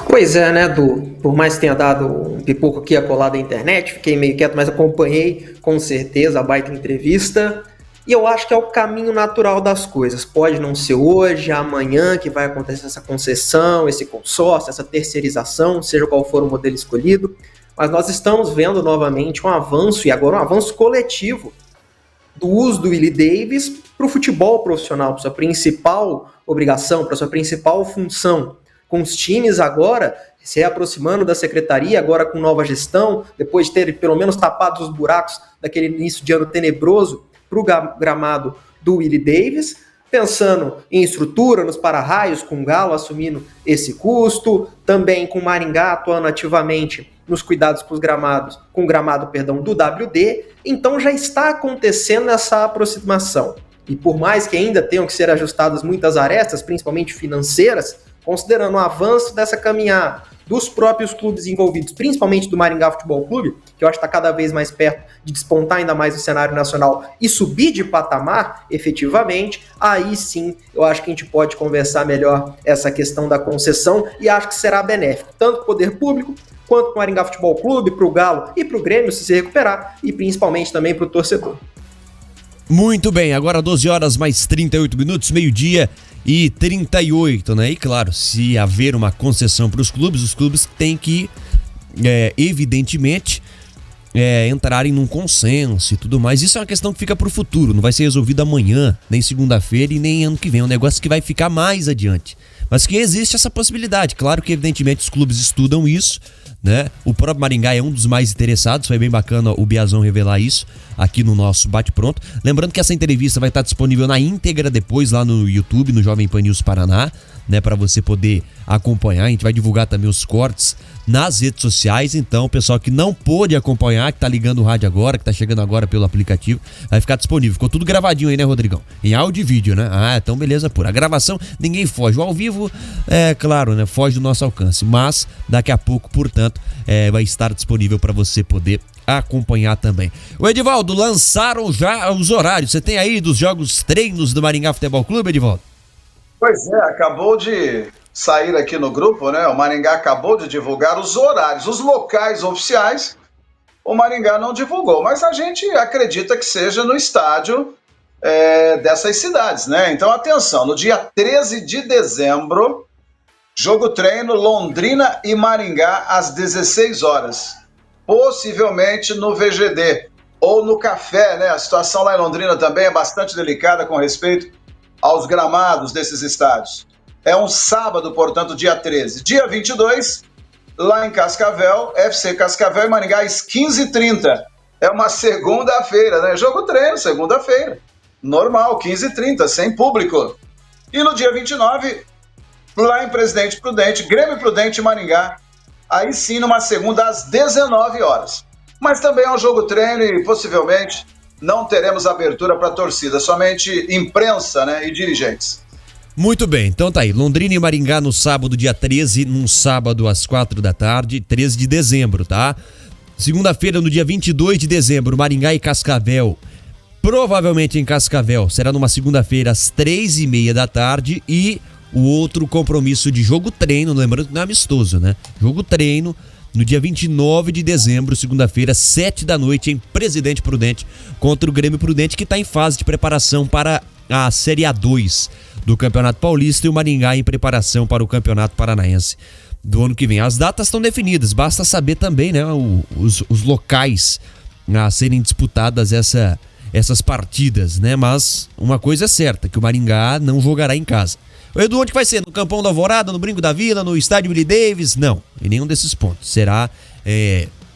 [SPEAKER 6] Pois é, né, Du? Por mais que tenha dado um pipoco aqui a colar da internet, fiquei meio quieto, mas acompanhei com certeza a baita entrevista. E eu acho que é o caminho natural das coisas. Pode não ser hoje, amanhã que vai acontecer essa concessão, esse consórcio, essa terceirização, seja qual for o modelo escolhido. Mas nós estamos vendo novamente um avanço, e agora um avanço coletivo, do uso do Willie Davis para o futebol profissional, para sua principal obrigação, para sua principal função. Com os times agora se aproximando da secretaria, agora com nova gestão, depois de ter pelo menos tapado os buracos daquele início de ano tenebroso, para o gramado do Willie Davis, pensando em estrutura, nos para-raios, com o Galo assumindo esse custo, também com o Maringá atuando ativamente nos cuidados com os gramados, com o gramado, do WD, então já está acontecendo essa aproximação. E por mais que ainda tenham que ser ajustadas muitas arestas, principalmente financeiras, considerando o avanço dessa caminhada dos próprios clubes envolvidos, principalmente do Maringá Futebol Clube, que eu acho que está cada vez mais perto de despontar ainda mais no cenário nacional e subir de patamar, efetivamente, aí sim eu acho que a gente pode conversar melhor essa questão da concessão, e acho que será benéfico, tanto para o poder público, quanto para o Maringá Futebol Clube, para o Galo e para o Grêmio se recuperar, e principalmente também para o torcedor.
[SPEAKER 5] Muito bem, agora 12 horas mais 38 minutos, meio-dia e 38, né? E claro, se haver uma concessão para os clubes têm que, evidentemente, entrarem num consenso e tudo mais. Isso é uma questão que fica para o futuro, não vai ser resolvido amanhã, nem segunda-feira e nem ano que vem. É um negócio que vai ficar mais adiante. Mas que existe essa possibilidade. Claro que, evidentemente, os clubes estudam isso, né? O próprio Maringá é um dos mais interessados, foi bem bacana o Biazon revelar isso aqui no nosso Bate-Pronto. Lembrando que essa entrevista vai estar disponível na íntegra depois lá no YouTube, no Jovem Pan News Paraná, né, para você poder acompanhar. A gente vai divulgar também os cortes nas redes sociais, então o pessoal que não pôde acompanhar, que tá ligando o rádio agora, que tá chegando agora pelo aplicativo, vai ficar disponível. Ficou tudo gravadinho aí, né, Rodrigão? Em áudio e vídeo, né? Ah, então beleza pura. A gravação, ninguém foge. O ao vivo, claro, né, foge do nosso alcance, mas daqui a pouco, portanto, vai estar disponível para você poder acompanhar também. O Edivaldo, lançaram já os horários. Você tem aí dos jogos treinos do Maringá Futebol Clube, Edivaldo?
[SPEAKER 4] Pois é, acabou de sair aqui no grupo, né? O Maringá acabou de divulgar os horários, os locais oficiais. O Maringá não divulgou, mas a gente acredita que seja no estádio dessas cidades, né? Então, atenção, no dia 13 de dezembro, jogo treino Londrina e Maringá às 16 horas. possivelmente no VGD ou no Café, né? A situação lá em Londrina também é bastante delicada com respeito aos gramados desses estádios. É um sábado, portanto, dia 13. Dia 22, lá em Cascavel, FC Cascavel e Maringá, às 15h30. É uma segunda-feira, né? Jogo treino, segunda-feira. Normal, 15h30, sem público. E no dia 29, lá em Presidente Prudente, Grêmio Prudente e Maringá, aí sim numa segunda às 19 horas. Mas também é um jogo treino e possivelmente não teremos abertura para a torcida, somente imprensa, né, e dirigentes.
[SPEAKER 5] Muito bem, então tá aí, Londrina e Maringá no sábado, dia 13, num sábado às 4 da tarde, 13 de dezembro, tá? Segunda-feira, no dia 22 de dezembro, Maringá e Cascavel, provavelmente em Cascavel, será numa segunda-feira às 3h30 da tarde e o outro compromisso de jogo treino, lembrando que não é amistoso, né? Jogo treino no dia 29 de dezembro, segunda-feira, 7 da noite, em Presidente Prudente, contra o Grêmio Prudente, que está em fase de preparação para a Série A2 do Campeonato Paulista e o Maringá em preparação para o Campeonato Paranaense do ano que vem. As datas estão definidas, basta saber também, né, os locais a serem disputadas essas partidas, né? Mas uma coisa é certa, que o Maringá não jogará em casa. Edu, onde vai ser? No Campão da Alvorada, no Brinco da Vila, no Estádio Willie Davis? Não, em nenhum desses pontos. Será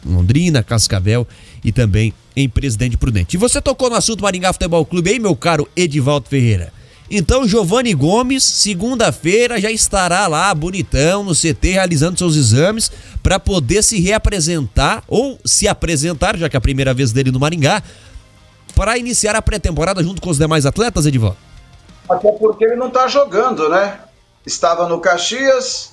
[SPEAKER 5] Londrina, Cascavel e também em Presidente Prudente. E você tocou no assunto Maringá Futebol Clube aí, meu caro Edivaldo Ferreira. Então, Giovani Gomes, segunda-feira, já estará lá, bonitão, no CT, realizando seus exames para poder se reapresentar, ou se apresentar, já que é a primeira vez dele no Maringá, para iniciar a pré-temporada junto com os demais atletas, Edivaldo.
[SPEAKER 4] Até porque ele não está jogando, né? Estava no Caxias,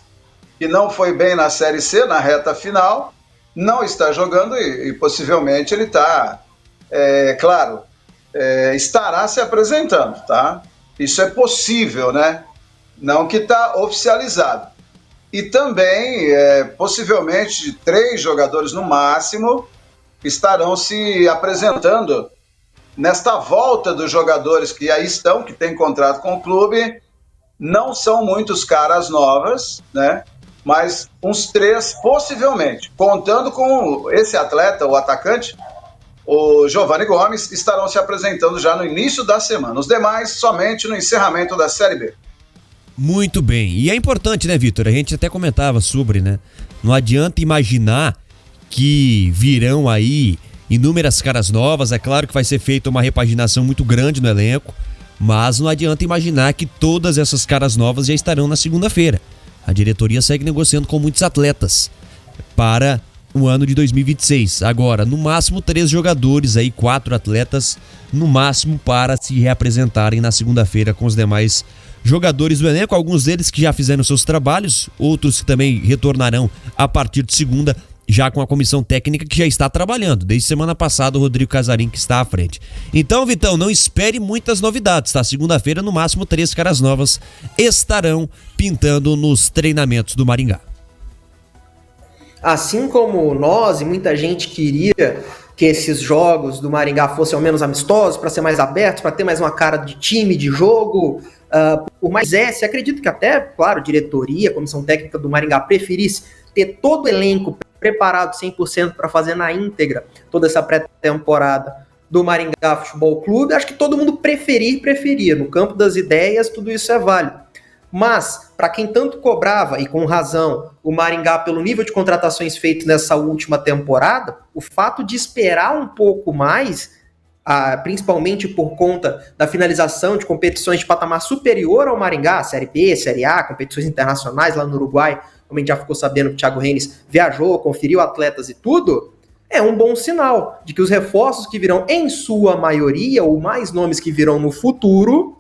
[SPEAKER 4] que não foi bem na Série C, na reta final, não está jogando e possivelmente ele está, estará se apresentando, tá? Isso é possível, né? Não que está oficializado. E também, possivelmente, 3 jogadores no máximo estarão se apresentando nesta volta dos jogadores que aí estão, que têm contrato com o clube. Não são muitos caras novas, né? Mas uns 3, possivelmente. Contando com esse atleta, o atacante, o Giovani Gomes, estarão se apresentando já no início da semana. Os demais, somente no encerramento da Série B.
[SPEAKER 5] Muito bem. E é importante, né, Vitor? A gente até comentava sobre, né? Não adianta imaginar que virão aí inúmeras caras novas. É claro que vai ser feita uma repaginação muito grande no elenco, mas não adianta imaginar que todas essas caras novas já estarão na segunda-feira. A diretoria segue negociando com muitos atletas para o ano de 2026. Agora, no máximo 3 jogadores aí, 4 atletas no máximo para se reapresentarem na segunda-feira com os demais jogadores do elenco, alguns deles que já fizeram seus trabalhos, outros que também retornarão a partir de segunda, já com a comissão técnica que já está trabalhando. Desde semana passada o Rodrigo Casarim que está à frente. Então, Vitão, não espere muitas novidades, tá? Segunda-feira, no máximo 3 caras novas estarão pintando nos treinamentos do Maringá.
[SPEAKER 6] Assim como nós e muita gente queria que esses jogos do Maringá fossem ao menos amistosos, para ser mais abertos, para ter mais uma cara de time, de jogo, por mais acredito que até, claro, diretoria, comissão técnica do Maringá preferisse ter todo o elenco preparado 100% para fazer na íntegra toda essa pré-temporada do Maringá Futebol Clube. Acho que todo mundo preferia. No campo das ideias, tudo isso é válido. Mas, para quem tanto cobrava, e com razão, o Maringá pelo nível de contratações feitas nessa última temporada, o fato de esperar um pouco mais, principalmente por conta da finalização de competições de patamar superior ao Maringá, Série B, Série A, competições internacionais lá no Uruguai, como a gente já ficou sabendo que o Thiago Reis viajou, conferiu atletas e tudo, é um bom sinal de que os reforços que virão, em sua maioria, ou mais nomes que virão no futuro,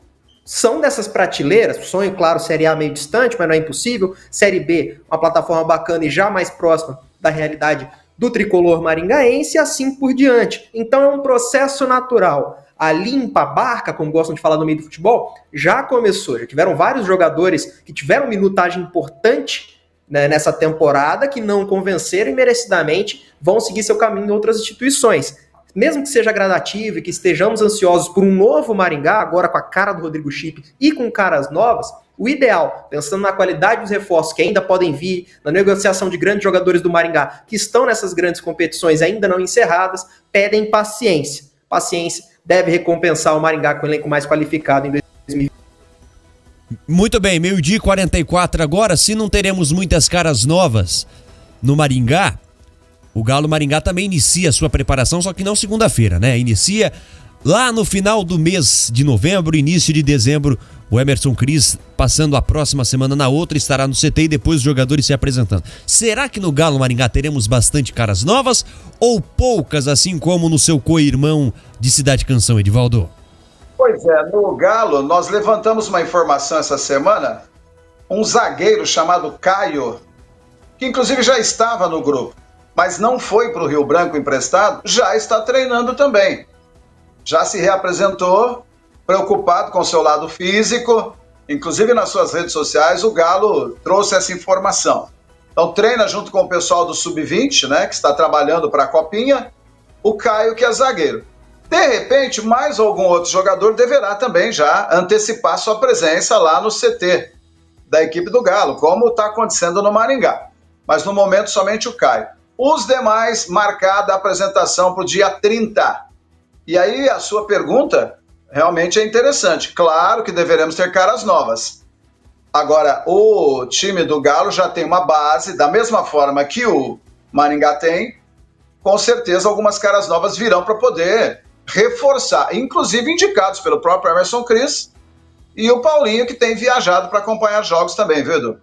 [SPEAKER 6] são dessas prateleiras. Sonho, claro, Série A meio distante, mas não é impossível. Série B, uma plataforma bacana e já mais próxima da realidade do tricolor maringaense, e assim por diante. Então é um processo natural. A limpa barca, como gostam de falar no meio do futebol, já começou. Já tiveram vários jogadores que tiveram minutagem importante, né, nessa temporada, que não convenceram e merecidamente vão seguir seu caminho em outras instituições. Mesmo que seja gradativo e que estejamos ansiosos por um novo Maringá, agora com a cara do Rodrigo Chip e com caras novas, O ideal, pensando na qualidade dos reforços que ainda podem vir, na negociação de grandes jogadores do Maringá, que estão nessas grandes competições ainda não encerradas, pedem paciência. Paciência deve recompensar o Maringá com o elenco mais qualificado em 2020.
[SPEAKER 5] Muito bem, 12h44 agora. Se não teremos muitas caras novas no Maringá, o Galo Maringá também inicia a sua preparação, só que não segunda-feira, né? Inicia lá no final do mês de novembro, início de dezembro. O Emerson Cris, passando a próxima semana na outra, estará no CT e depois os jogadores se apresentando. Será que no Galo Maringá teremos bastante caras novas ou poucas, assim como no seu co-irmão de Cidade Canção, Edivaldo?
[SPEAKER 4] Pois é, no Galo nós levantamos uma informação essa semana, um zagueiro chamado Caio, que inclusive já estava no grupo, mas não foi para o Rio Branco emprestado, já está treinando também. Já se reapresentou, preocupado com seu lado físico, inclusive nas suas redes sociais o Galo trouxe essa informação. Então treina junto com o pessoal do Sub-20, né, que está trabalhando para a Copinha, o Caio, que é zagueiro. De repente, mais algum outro jogador deverá também já antecipar sua presença lá no CT da equipe do Galo, como está acontecendo no Maringá. Mas no momento somente o Caio. Os demais, marcada a apresentação para o dia 30. E aí a sua pergunta realmente é interessante. Claro que deveremos ter caras novas. Agora, o time do Galo já tem uma base, da mesma forma que o Maringá tem, com certeza algumas caras novas virão para poder reforçar, inclusive indicados pelo próprio Emerson Cris e o Paulinho, que tem viajado para acompanhar jogos também, viu, Edu?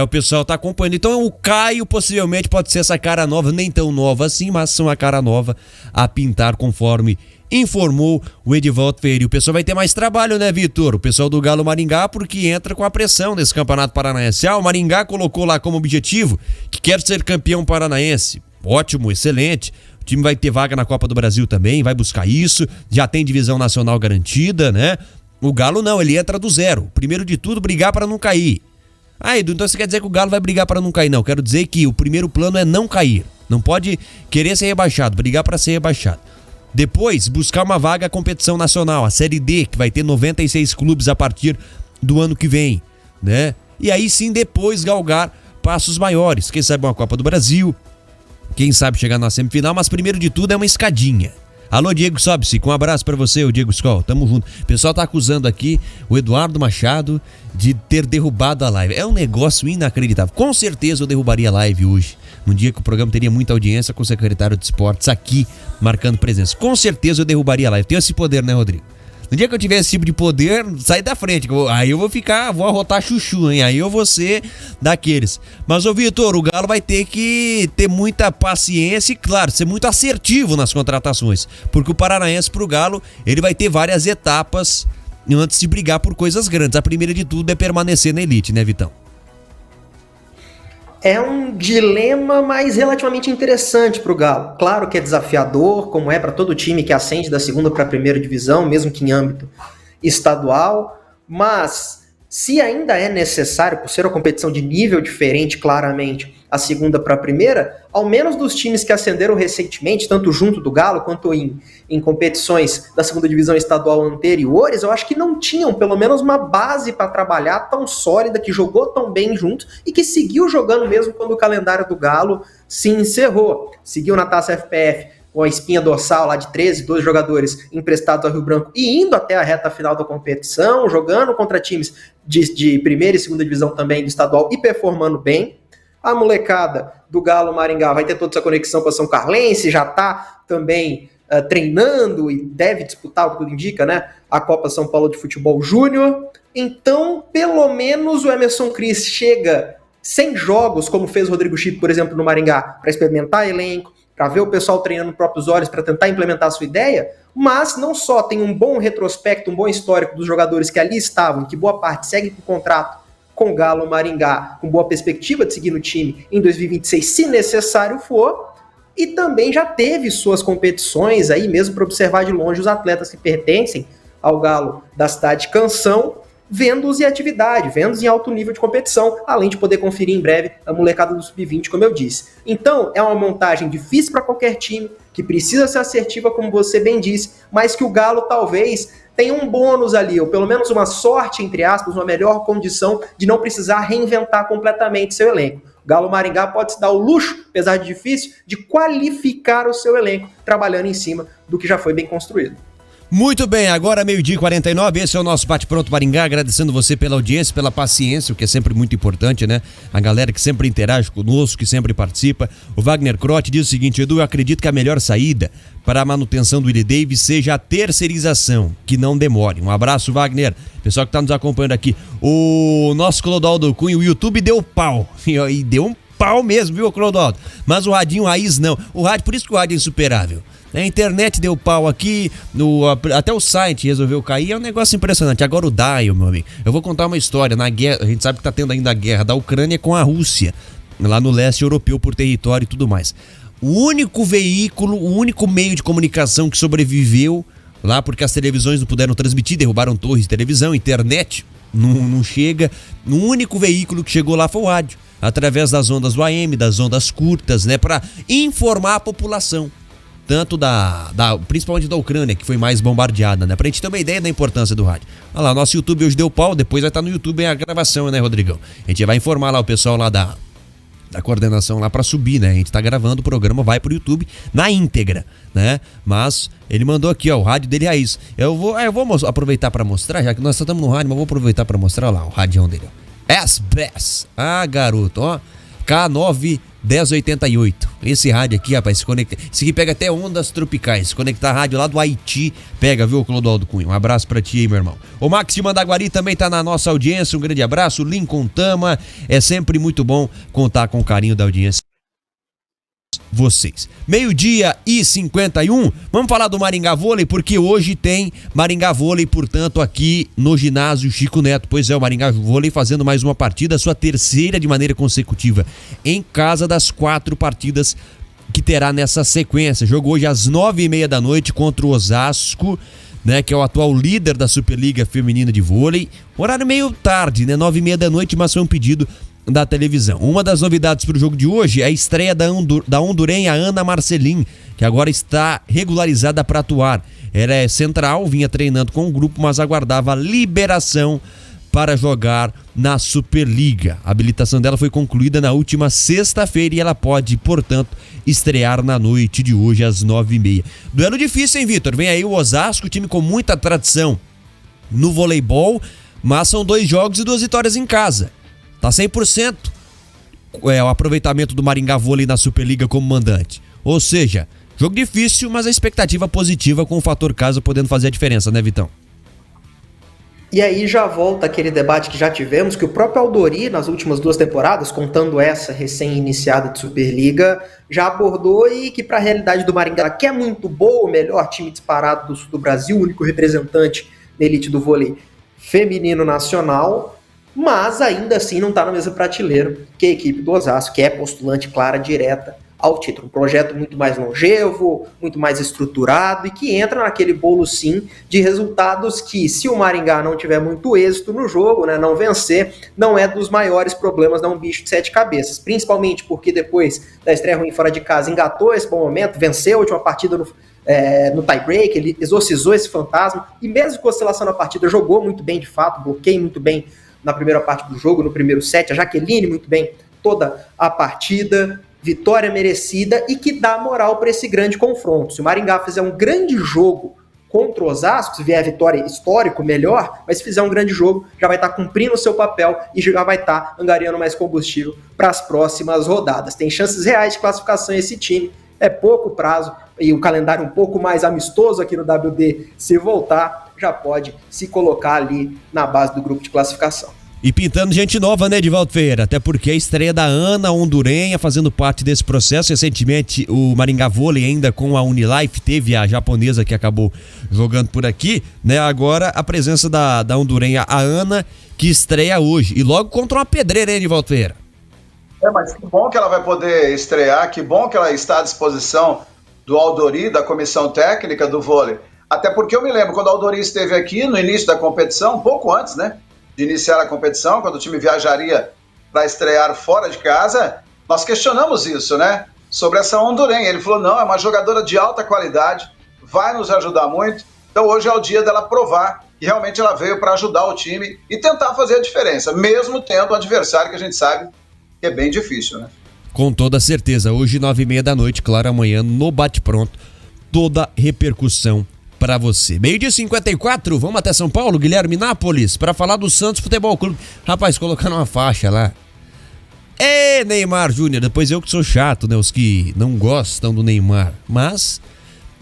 [SPEAKER 5] O pessoal tá acompanhando. Então o Caio possivelmente pode ser essa cara nova, nem tão nova assim, mas são a cara nova a pintar, conforme informou o Edivaldo Ferreira. O pessoal vai ter mais trabalho, né, Vitor? O pessoal do Galo Maringá, porque entra com a pressão desse Campeonato Paranaense. O Maringá colocou lá como objetivo que quer ser campeão paranaense. Ótimo, excelente. O time vai ter vaga na Copa do Brasil também, vai buscar isso, já tem divisão nacional garantida, né? O Galo não, ele entra do zero. Primeiro de tudo, brigar para não cair. Edu, então você quer dizer que o Galo vai brigar para não cair? Não, quero dizer que o primeiro plano é não cair. Não pode querer ser rebaixado, brigar para ser rebaixado. Depois, buscar uma vaga à competição nacional, a Série D, que vai ter 96 clubes a partir do ano que vem, né? E aí sim, depois galgar passos maiores. Quem sabe uma Copa do Brasil, quem sabe chegar na semifinal, mas primeiro de tudo é uma escadinha. Alô, Diego Sobsi, um abraço pra você, o Diego Skol, tamo junto. O pessoal tá acusando aqui o Eduardo Machado de ter derrubado a live. É um negócio inacreditável. Com certeza eu derrubaria a live hoje, num dia que o programa teria muita audiência, com o secretário de esportes aqui marcando presença. Com certeza eu derrubaria a live. Tenho esse poder, né, Rodrigo? No dia que eu tiver esse tipo de poder, sai da frente. Aí eu vou arrotar chuchu, hein? Aí eu vou ser daqueles. Mas, ô Vitor, o Galo vai ter que ter muita paciência e, claro, ser muito assertivo nas contratações. Porque o Paranaense pro Galo, ele vai ter várias etapas antes de brigar por coisas grandes. A primeira de tudo é permanecer na elite, né, Vitão?
[SPEAKER 6] É um dilema, mas relativamente interessante para o Galo. Claro que é desafiador, como é para todo time que ascende da segunda para a primeira divisão, mesmo que em âmbito estadual, mas se ainda é necessário, por ser uma competição de nível diferente, claramente, a segunda para a primeira, ao menos dos times que ascenderam recentemente, tanto junto do Galo quanto em competições da segunda divisão estadual anteriores, eu acho que não tinham pelo menos uma base para trabalhar tão sólida, que jogou tão bem junto e que seguiu jogando mesmo quando o calendário do Galo se encerrou. Seguiu na Taça FPF com a espinha dorsal lá de 12 jogadores emprestados ao Rio Branco e indo até a reta final da competição, jogando contra times de primeira e segunda divisão também do estadual e performando bem. A molecada do Galo Maringá vai ter toda essa conexão com a São Carlense, já está também treinando e deve disputar, o que tudo indica, né, a Copa São Paulo de Futebol Júnior. Então, pelo menos o Emerson Cris chega sem jogos, como fez o Rodrigo Chico, por exemplo, no Maringá, para experimentar elenco, para ver o pessoal treinando nos próprios olhos, para tentar implementar a sua ideia, mas não só tem um bom retrospecto, um bom histórico dos jogadores que ali estavam, que boa parte segue com contrato com o Galo Maringá, com boa perspectiva de seguir no time em 2026, se necessário for, e também já teve suas competições aí, mesmo para observar de longe os atletas que pertencem ao Galo da cidade de Canção, vendo-os em atividade, vendo-os em alto nível de competição, além de poder conferir em breve a molecada do Sub-20, como eu disse. Então, é uma montagem difícil para qualquer time, que precisa ser assertiva, como você bem disse, mas que o Galo talvez tem um bônus ali, ou pelo menos uma sorte, entre aspas, uma melhor condição de não precisar reinventar completamente seu elenco. O Galo Maringá pode se dar o luxo, apesar de difícil, de qualificar o seu elenco, trabalhando em cima do que já foi bem construído.
[SPEAKER 5] Muito bem, agora 12h49, esse é o nosso Bate Pronto Maringá, agradecendo você pela audiência, pela paciência, o que é sempre muito importante, né? A galera que sempre interage conosco, que sempre participa. O Wagner Crotti diz o seguinte: Edu, eu acredito que a melhor saída para a manutenção do Willie Davis seja a terceirização, que não demore. Um abraço, Wagner. Pessoal que está nos acompanhando aqui. O nosso Clodoaldo Cunha, o YouTube deu pau, e deu um pau mesmo, viu, Clodoaldo? Mas o radinho raiz não. O rádio, por isso que o rádio é insuperável. A internet deu pau aqui, até o site resolveu cair, é um negócio impressionante. Agora o dial, meu amigo. Eu vou contar uma história. Na guerra, a gente sabe que tá tendo ainda a guerra da Ucrânia com a Rússia, lá no leste europeu por território e tudo mais. O único veículo, o único meio de comunicação que sobreviveu lá, porque as televisões não puderam transmitir, derrubaram torres de televisão, internet não chega. O único veículo que chegou lá foi o rádio, através das ondas do AM, das ondas curtas, né, para informar a população. Tanto principalmente da Ucrânia, que foi mais bombardeada, né? Pra gente ter uma ideia da importância do rádio. Olha lá, nosso YouTube hoje deu pau, depois vai estar no YouTube a gravação, né, Rodrigão? A gente vai informar lá o pessoal lá da coordenação lá pra subir, né? A gente tá gravando o programa, vai pro YouTube na íntegra, né? Mas ele mandou aqui, ó, o rádio dele raiz. Eu vou aproveitar pra mostrar, já que nós estamos no rádio, mas vou aproveitar pra mostrar lá o radião dele, ó. S-Bass. Ah, garoto, ó. K9 1088. Esse rádio aqui, rapaz, se conecta. Esse aqui pega até ondas tropicais. Se conectar a rádio lá do Haiti, pega, viu, Clodoaldo Cunha? Um abraço pra ti aí, meu irmão. O Max de Mandaguari também tá na nossa audiência. Um grande abraço. Lincoln Tama. É sempre muito bom contar com o carinho da audiência. Vocês. 12h51. Vamos falar do Maringá Vôlei, porque hoje tem Maringá Vôlei, portanto, aqui no ginásio Chico Neto. Pois é, o Maringá Vôlei fazendo mais uma partida, sua terceira de maneira consecutiva, em casa das 4 partidas que terá nessa sequência. Jogo hoje às 9h30 da noite contra o Osasco, né, que é o atual líder da Superliga Feminina de Vôlei. Horário meio tarde, né, 9h30 da noite, mas foi um pedido da televisão. Uma das novidades para o jogo de hoje é a estreia da hondurenha Ana Marcelin, que agora está regularizada para atuar. Ela é central, vinha treinando com o grupo, mas aguardava liberação para jogar na Superliga. A habilitação dela foi concluída na última sexta-feira e ela pode, portanto, estrear na noite de hoje às 9h30. Duelo difícil, hein, Vitor? Vem aí o Osasco, time com muita tradição no voleibol, mas são 2 jogos e 2 vitórias em casa. Tá 100% o aproveitamento do Maringá Vôlei na Superliga como mandante. Ou seja, jogo difícil, mas a expectativa positiva com o fator casa podendo fazer a diferença, né, Vitão?
[SPEAKER 6] E aí já volta aquele debate que já tivemos, que o próprio Aldori, nas últimas 2 temporadas, contando essa recém-iniciada de Superliga, já abordou, e que para a realidade do Maringá, que é muito boa, o melhor time disparado do sul do Brasil, o único representante da elite do vôlei feminino nacional, mas ainda assim não está na mesma prateleira que a equipe do Osasco, que é postulante clara direta ao título. Um projeto muito mais longevo, muito mais estruturado e que entra naquele bolo, sim, de resultados que, se o Maringá não tiver muito êxito no jogo, né, não vencer, não é dos maiores problemas, não é um bicho de 7 cabeças. Principalmente porque depois da estreia ruim fora de casa engatou esse bom momento, venceu a última partida no tie-break, ele exorcizou esse fantasma e mesmo com oscilação na partida, jogou muito bem de fato, bloqueia muito bem na primeira parte do jogo, no primeiro set, a Jaqueline muito bem toda a partida, vitória merecida e que dá moral para esse grande confronto. Se o Maringá fizer um grande jogo contra o Osasco, se vier a vitória histórico, melhor, mas se fizer um grande jogo, já vai estar cumprindo o seu papel e já vai estar angariando mais combustível para as próximas rodadas. Tem chances reais de classificação esse time, é pouco prazo, e o calendário um pouco mais amistoso aqui no WD, se voltar, já pode se colocar ali na base do grupo de classificação.
[SPEAKER 5] E pintando gente nova, né, Edivaldo Ferreira? Até porque a estreia da Ana hondurenha fazendo parte desse processo. Recentemente o Maringá Vôlei ainda com a Unilife teve a japonesa que acabou jogando por aqui, né? Agora a presença da hondurenha, a Ana, que estreia hoje. E logo contra uma pedreira, hein, Edivaldo Ferreira?
[SPEAKER 4] Mas que bom que ela vai poder estrear, que bom que ela está à disposição do Aldori, da comissão técnica do vôlei. Até porque eu me lembro, quando o Aldori esteve aqui no início da competição, um pouco antes, né, de iniciar a competição, quando o time viajaria para estrear fora de casa, nós questionamos isso, né, sobre essa hondurenha. Ele falou, não, é uma jogadora de alta qualidade, vai nos ajudar muito. Então hoje é o dia dela provar que realmente ela veio para ajudar o time e tentar fazer a diferença, mesmo tendo um adversário que a gente sabe que é bem difícil, né?
[SPEAKER 5] Com toda certeza, hoje 9h30, claro, amanhã no Bate Pronto, toda repercussão para você. 12h54, vamos até São Paulo, Guilherme Nápoles, para falar do Santos Futebol Clube. Rapaz, colocando uma faixa lá. Neymar Júnior, depois eu que sou chato, né, os que não gostam do Neymar, mas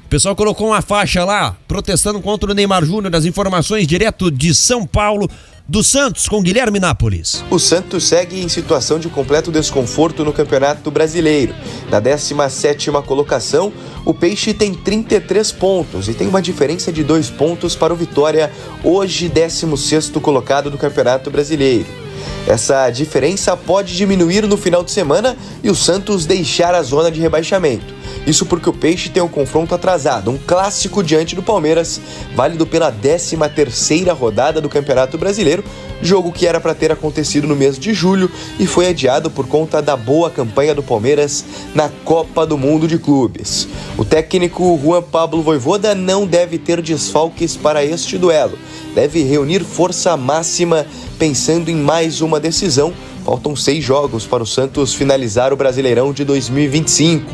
[SPEAKER 5] o pessoal colocou uma faixa lá, protestando contra o Neymar Júnior, as informações direto de São Paulo, do Santos com Guilherme Nápoles.
[SPEAKER 13] O Santos segue em situação de completo desconforto no Campeonato Brasileiro. Na 17ª colocação, o Peixe tem 33 pontos e tem uma diferença de 2 pontos para o Vitória, hoje 16º colocado do Campeonato Brasileiro. Essa diferença pode diminuir no final de semana e o Santos deixar a zona de rebaixamento. Isso porque o Peixe tem um confronto atrasado, um clássico diante do Palmeiras, válido pela 13ª rodada do Campeonato Brasileiro, jogo que era para ter acontecido no mês de julho e foi adiado por conta da boa campanha do Palmeiras na Copa do Mundo de Clubes. O técnico Juan Pablo Vojvoda não deve ter desfalques para este duelo, deve reunir força máxima pensando em mais uma decisão. Faltam 6 jogos para o Santos finalizar o Brasileirão de 2025.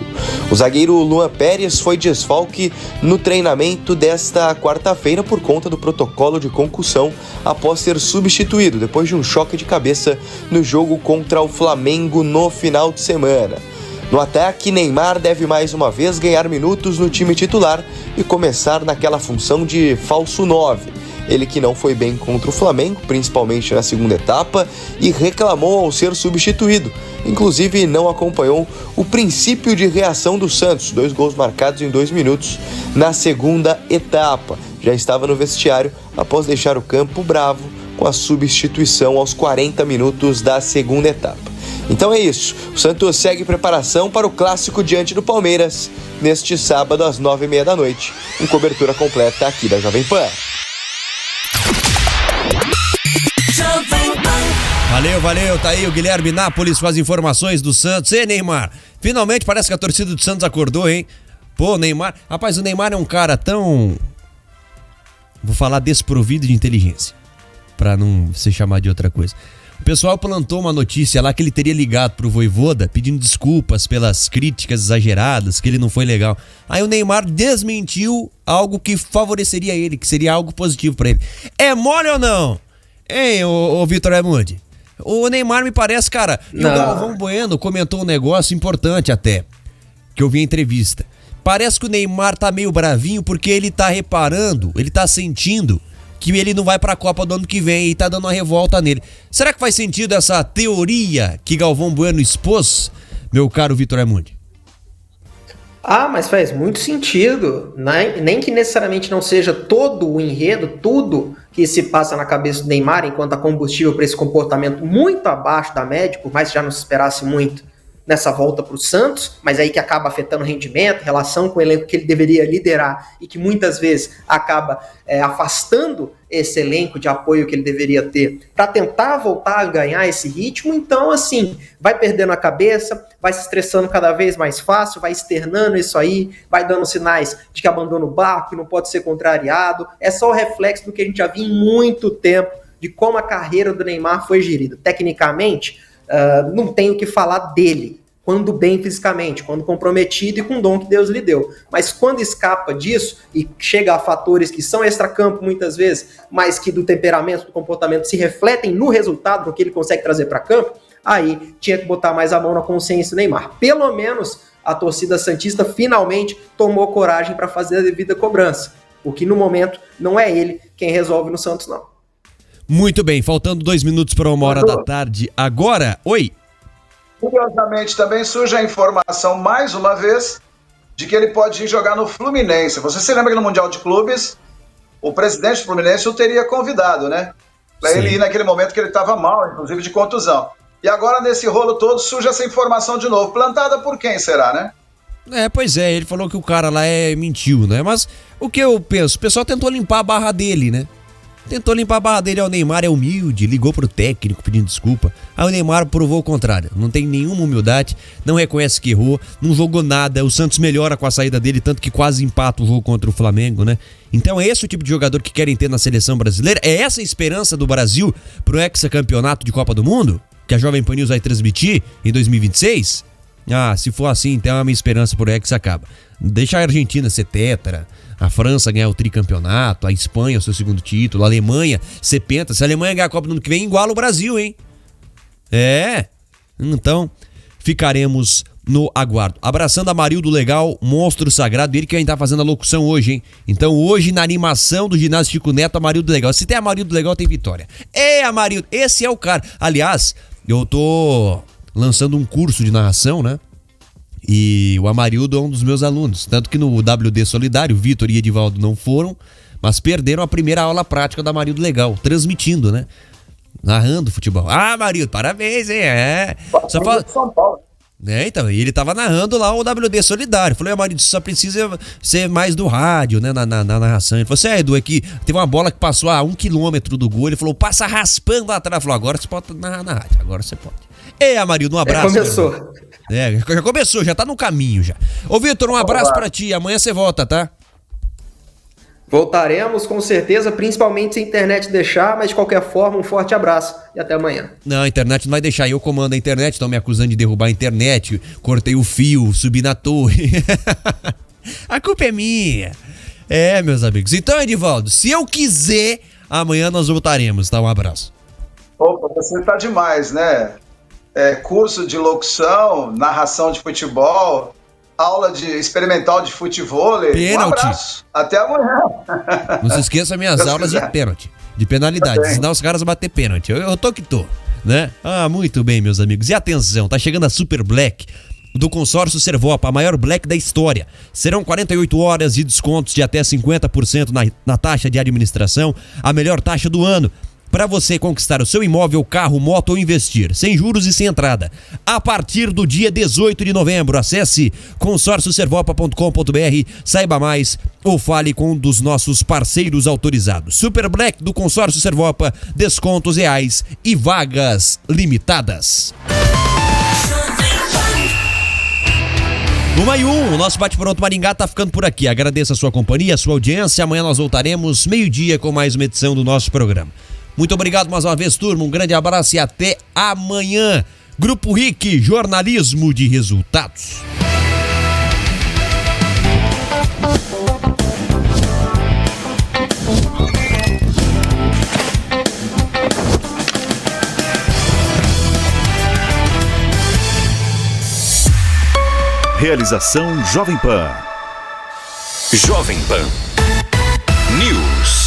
[SPEAKER 13] O zagueiro Luan Pérez foi desfalque no treinamento desta quarta-feira por conta do protocolo de concussão após ser substituído depois de um choque de cabeça no jogo contra o Flamengo no final de semana. No ataque, Neymar deve mais uma vez ganhar minutos no time titular e começar naquela função de falso 9. Ele que não foi bem contra o Flamengo, principalmente na segunda etapa, e reclamou ao ser substituído. Inclusive, não acompanhou o princípio de reação do Santos, 2 gols marcados em 2 minutos na segunda etapa. Já estava no vestiário após deixar o campo bravo com a substituição aos 40 minutos da segunda etapa. Então é isso, o Santos segue preparação para o clássico diante do Palmeiras, neste sábado às 9h30, com cobertura completa aqui da Jovem Pan.
[SPEAKER 5] Valeu, tá aí o Guilherme Nápoles com as informações do Santos. Neymar, finalmente parece que a torcida do Santos acordou, hein? Pô, Neymar, rapaz, o Neymar é um cara tão, vou falar, desprovido de inteligência, pra não se chamar de outra coisa. O pessoal plantou uma notícia lá que ele teria ligado pro Vojvoda pedindo desculpas pelas críticas exageradas, que ele não foi legal. Aí o Neymar desmentiu algo que favoreceria ele, que seria algo positivo pra ele. É mole ou não? Hein, ô Vitor Raimundi? O Neymar me parece, cara, e o Galvão Bueno comentou um negócio importante até, que eu vi em entrevista. Parece que o Neymar tá meio bravinho porque ele tá reparando, ele tá sentindo que ele não vai pra Copa do ano que vem e tá dando uma revolta nele. Será que faz sentido essa teoria que Galvão Bueno expôs, meu caro Vitor Raimundi?
[SPEAKER 6] Mas faz muito sentido, nem que necessariamente não seja todo o enredo, tudo que se passa na cabeça do Neymar enquanto a combustível para esse comportamento muito abaixo da média, por mais que já não se esperasse muito nessa volta para o Santos, mas aí que acaba afetando o rendimento, relação com o elenco que ele deveria liderar e que muitas vezes acaba afastando esse elenco de apoio que ele deveria ter para tentar voltar a ganhar esse ritmo. Então, assim, vai perdendo a cabeça, vai se estressando cada vez mais fácil, vai externando isso aí, vai dando sinais de que abandona o barco, que não pode ser contrariado. É só o reflexo do que a gente já viu em muito tempo de como a carreira do Neymar foi gerida. Tecnicamente, não tenho o que falar dele, quando bem fisicamente, quando comprometido e com o dom que Deus lhe deu. Mas quando escapa disso e chega a fatores que são extracampo muitas vezes, mas que do temperamento, do comportamento se refletem no resultado, no que ele consegue trazer para campo, aí tinha que botar mais a mão na consciência do Neymar. Pelo menos a torcida santista finalmente tomou coragem para fazer a devida cobrança, porque no momento não é ele quem resolve no Santos, não.
[SPEAKER 5] Muito bem, faltando 2 minutos para 1h da tarde. Agora, oi.
[SPEAKER 4] Curiosamente, também surge a informação, mais uma vez, de que ele pode ir jogar no Fluminense. Você se lembra que no Mundial de Clubes, o presidente do Fluminense o teria convidado, né? Para ele ir naquele momento que ele estava mal, inclusive de contusão. E agora, nesse rolo todo, surge essa informação de novo. Plantada por quem será, né?
[SPEAKER 5] Pois é, ele falou que o cara lá mentiu, né? Mas o que eu penso? O pessoal tentou limpar a barra dele, né? Tentou limpar a barra dele, o Neymar é humilde, ligou pro técnico pedindo desculpa. Aí o Neymar provou o contrário, não tem nenhuma humildade, não reconhece que errou, não jogou nada, o Santos melhora com a saída dele, tanto que quase empata o jogo contra o Flamengo, né? Então é esse o tipo de jogador que querem ter na seleção brasileira? É essa a esperança do Brasil pro hexacampeonato de Copa do Mundo? Que a Jovem Pan News vai transmitir em 2026? Ah, se for assim, então a minha esperança pro Hexa acaba. Deixa a Argentina ser tétara, a França ganhar o tricampeonato, a Espanha o seu segundo título, a Alemanha ser penta. Se a Alemanha ganhar a Copa do ano que vem, iguala o Brasil, hein? Então, ficaremos no aguardo. Abraçando a Marildo Legal, monstro sagrado, ele que ainda tá fazendo a locução hoje, hein? Então hoje na animação do ginásio Chico Neto, a Marildo Legal. Se tem a Marildo Legal, tem vitória. A Marildo, esse é o cara. Aliás, eu tô lançando um curso de narração, né? E o Amarildo é um dos meus alunos. Tanto que no WD Solidário, o Vitor e Edivaldo não foram, mas perderam a primeira aula prática da Amarildo Legal, transmitindo, né? Narrando futebol. Ah, Amarildo, parabéns, hein? Só fala...
[SPEAKER 4] São Paulo.
[SPEAKER 5] Então, e ele tava narrando lá o WD Solidário. Falei, Amarildo, você só precisa ser mais do rádio, né? Na narração. Ele falou assim, Edu, aqui teve uma bola que passou a 1 quilômetro do gol. Ele falou, passa raspando lá atrás. Falou, agora você pode narrar na rádio, agora você pode. Amarildo, um abraço.
[SPEAKER 6] Começou.
[SPEAKER 5] Já começou, já tá no caminho já. Ô, Vitor, um abraço pra ti. Amanhã você volta, tá?
[SPEAKER 6] Voltaremos com certeza, principalmente se a internet deixar, mas de qualquer forma, um forte abraço e até amanhã.
[SPEAKER 5] Não, a internet não vai deixar, eu comando a internet, estão me acusando de derrubar a internet, cortei o fio, subi na torre. A culpa é minha. Meus amigos. Então, Edivaldo, se eu quiser, amanhã nós voltaremos, tá? Um abraço.
[SPEAKER 4] Opa, você tá demais, né? Curso de locução, narração de futebol, aula de experimental de futebol.
[SPEAKER 5] Pênalti.
[SPEAKER 4] Um abraço. Até amanhã.
[SPEAKER 5] Não se esqueça minhas aulas de pênalti, de penalidade, ensinar os caras a bater pênalti. Eu tô que tô, né? Muito bem, meus amigos. E atenção, tá chegando a Super Black do consórcio Servopa, a maior Black da história. Serão 48 horas de descontos de até 50% na taxa de administração, a melhor taxa do ano. Para você conquistar o seu imóvel, carro, moto ou investir, sem juros e sem entrada. A partir do dia 18 de novembro, acesse consórcioservopa.com.br, saiba mais ou fale com um dos nossos parceiros autorizados. Super Black do Consórcio Servopa, descontos reais e vagas limitadas. 1 o nosso Bate-Pronto Maringá tá ficando por aqui. Agradeço a sua companhia, a sua audiência. Amanhã nós voltaremos meio-dia com mais uma edição do nosso programa. Muito obrigado mais uma vez, turma. Um grande abraço e até amanhã. Grupo RIC, jornalismo de resultados.
[SPEAKER 10] Realização Jovem Pan.
[SPEAKER 2] Jovem Pan News.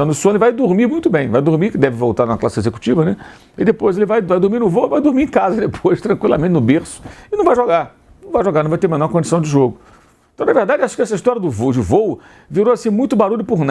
[SPEAKER 14] No sono, ele vai dormir muito bem, vai dormir, que deve voltar na classe executiva, né? E depois ele vai dormir no voo, vai dormir em casa depois, tranquilamente, no berço, e não vai jogar, não vai ter a menor condição de jogo. Então, na verdade, acho que essa história do voo, de voo, virou assim muito barulho por nada.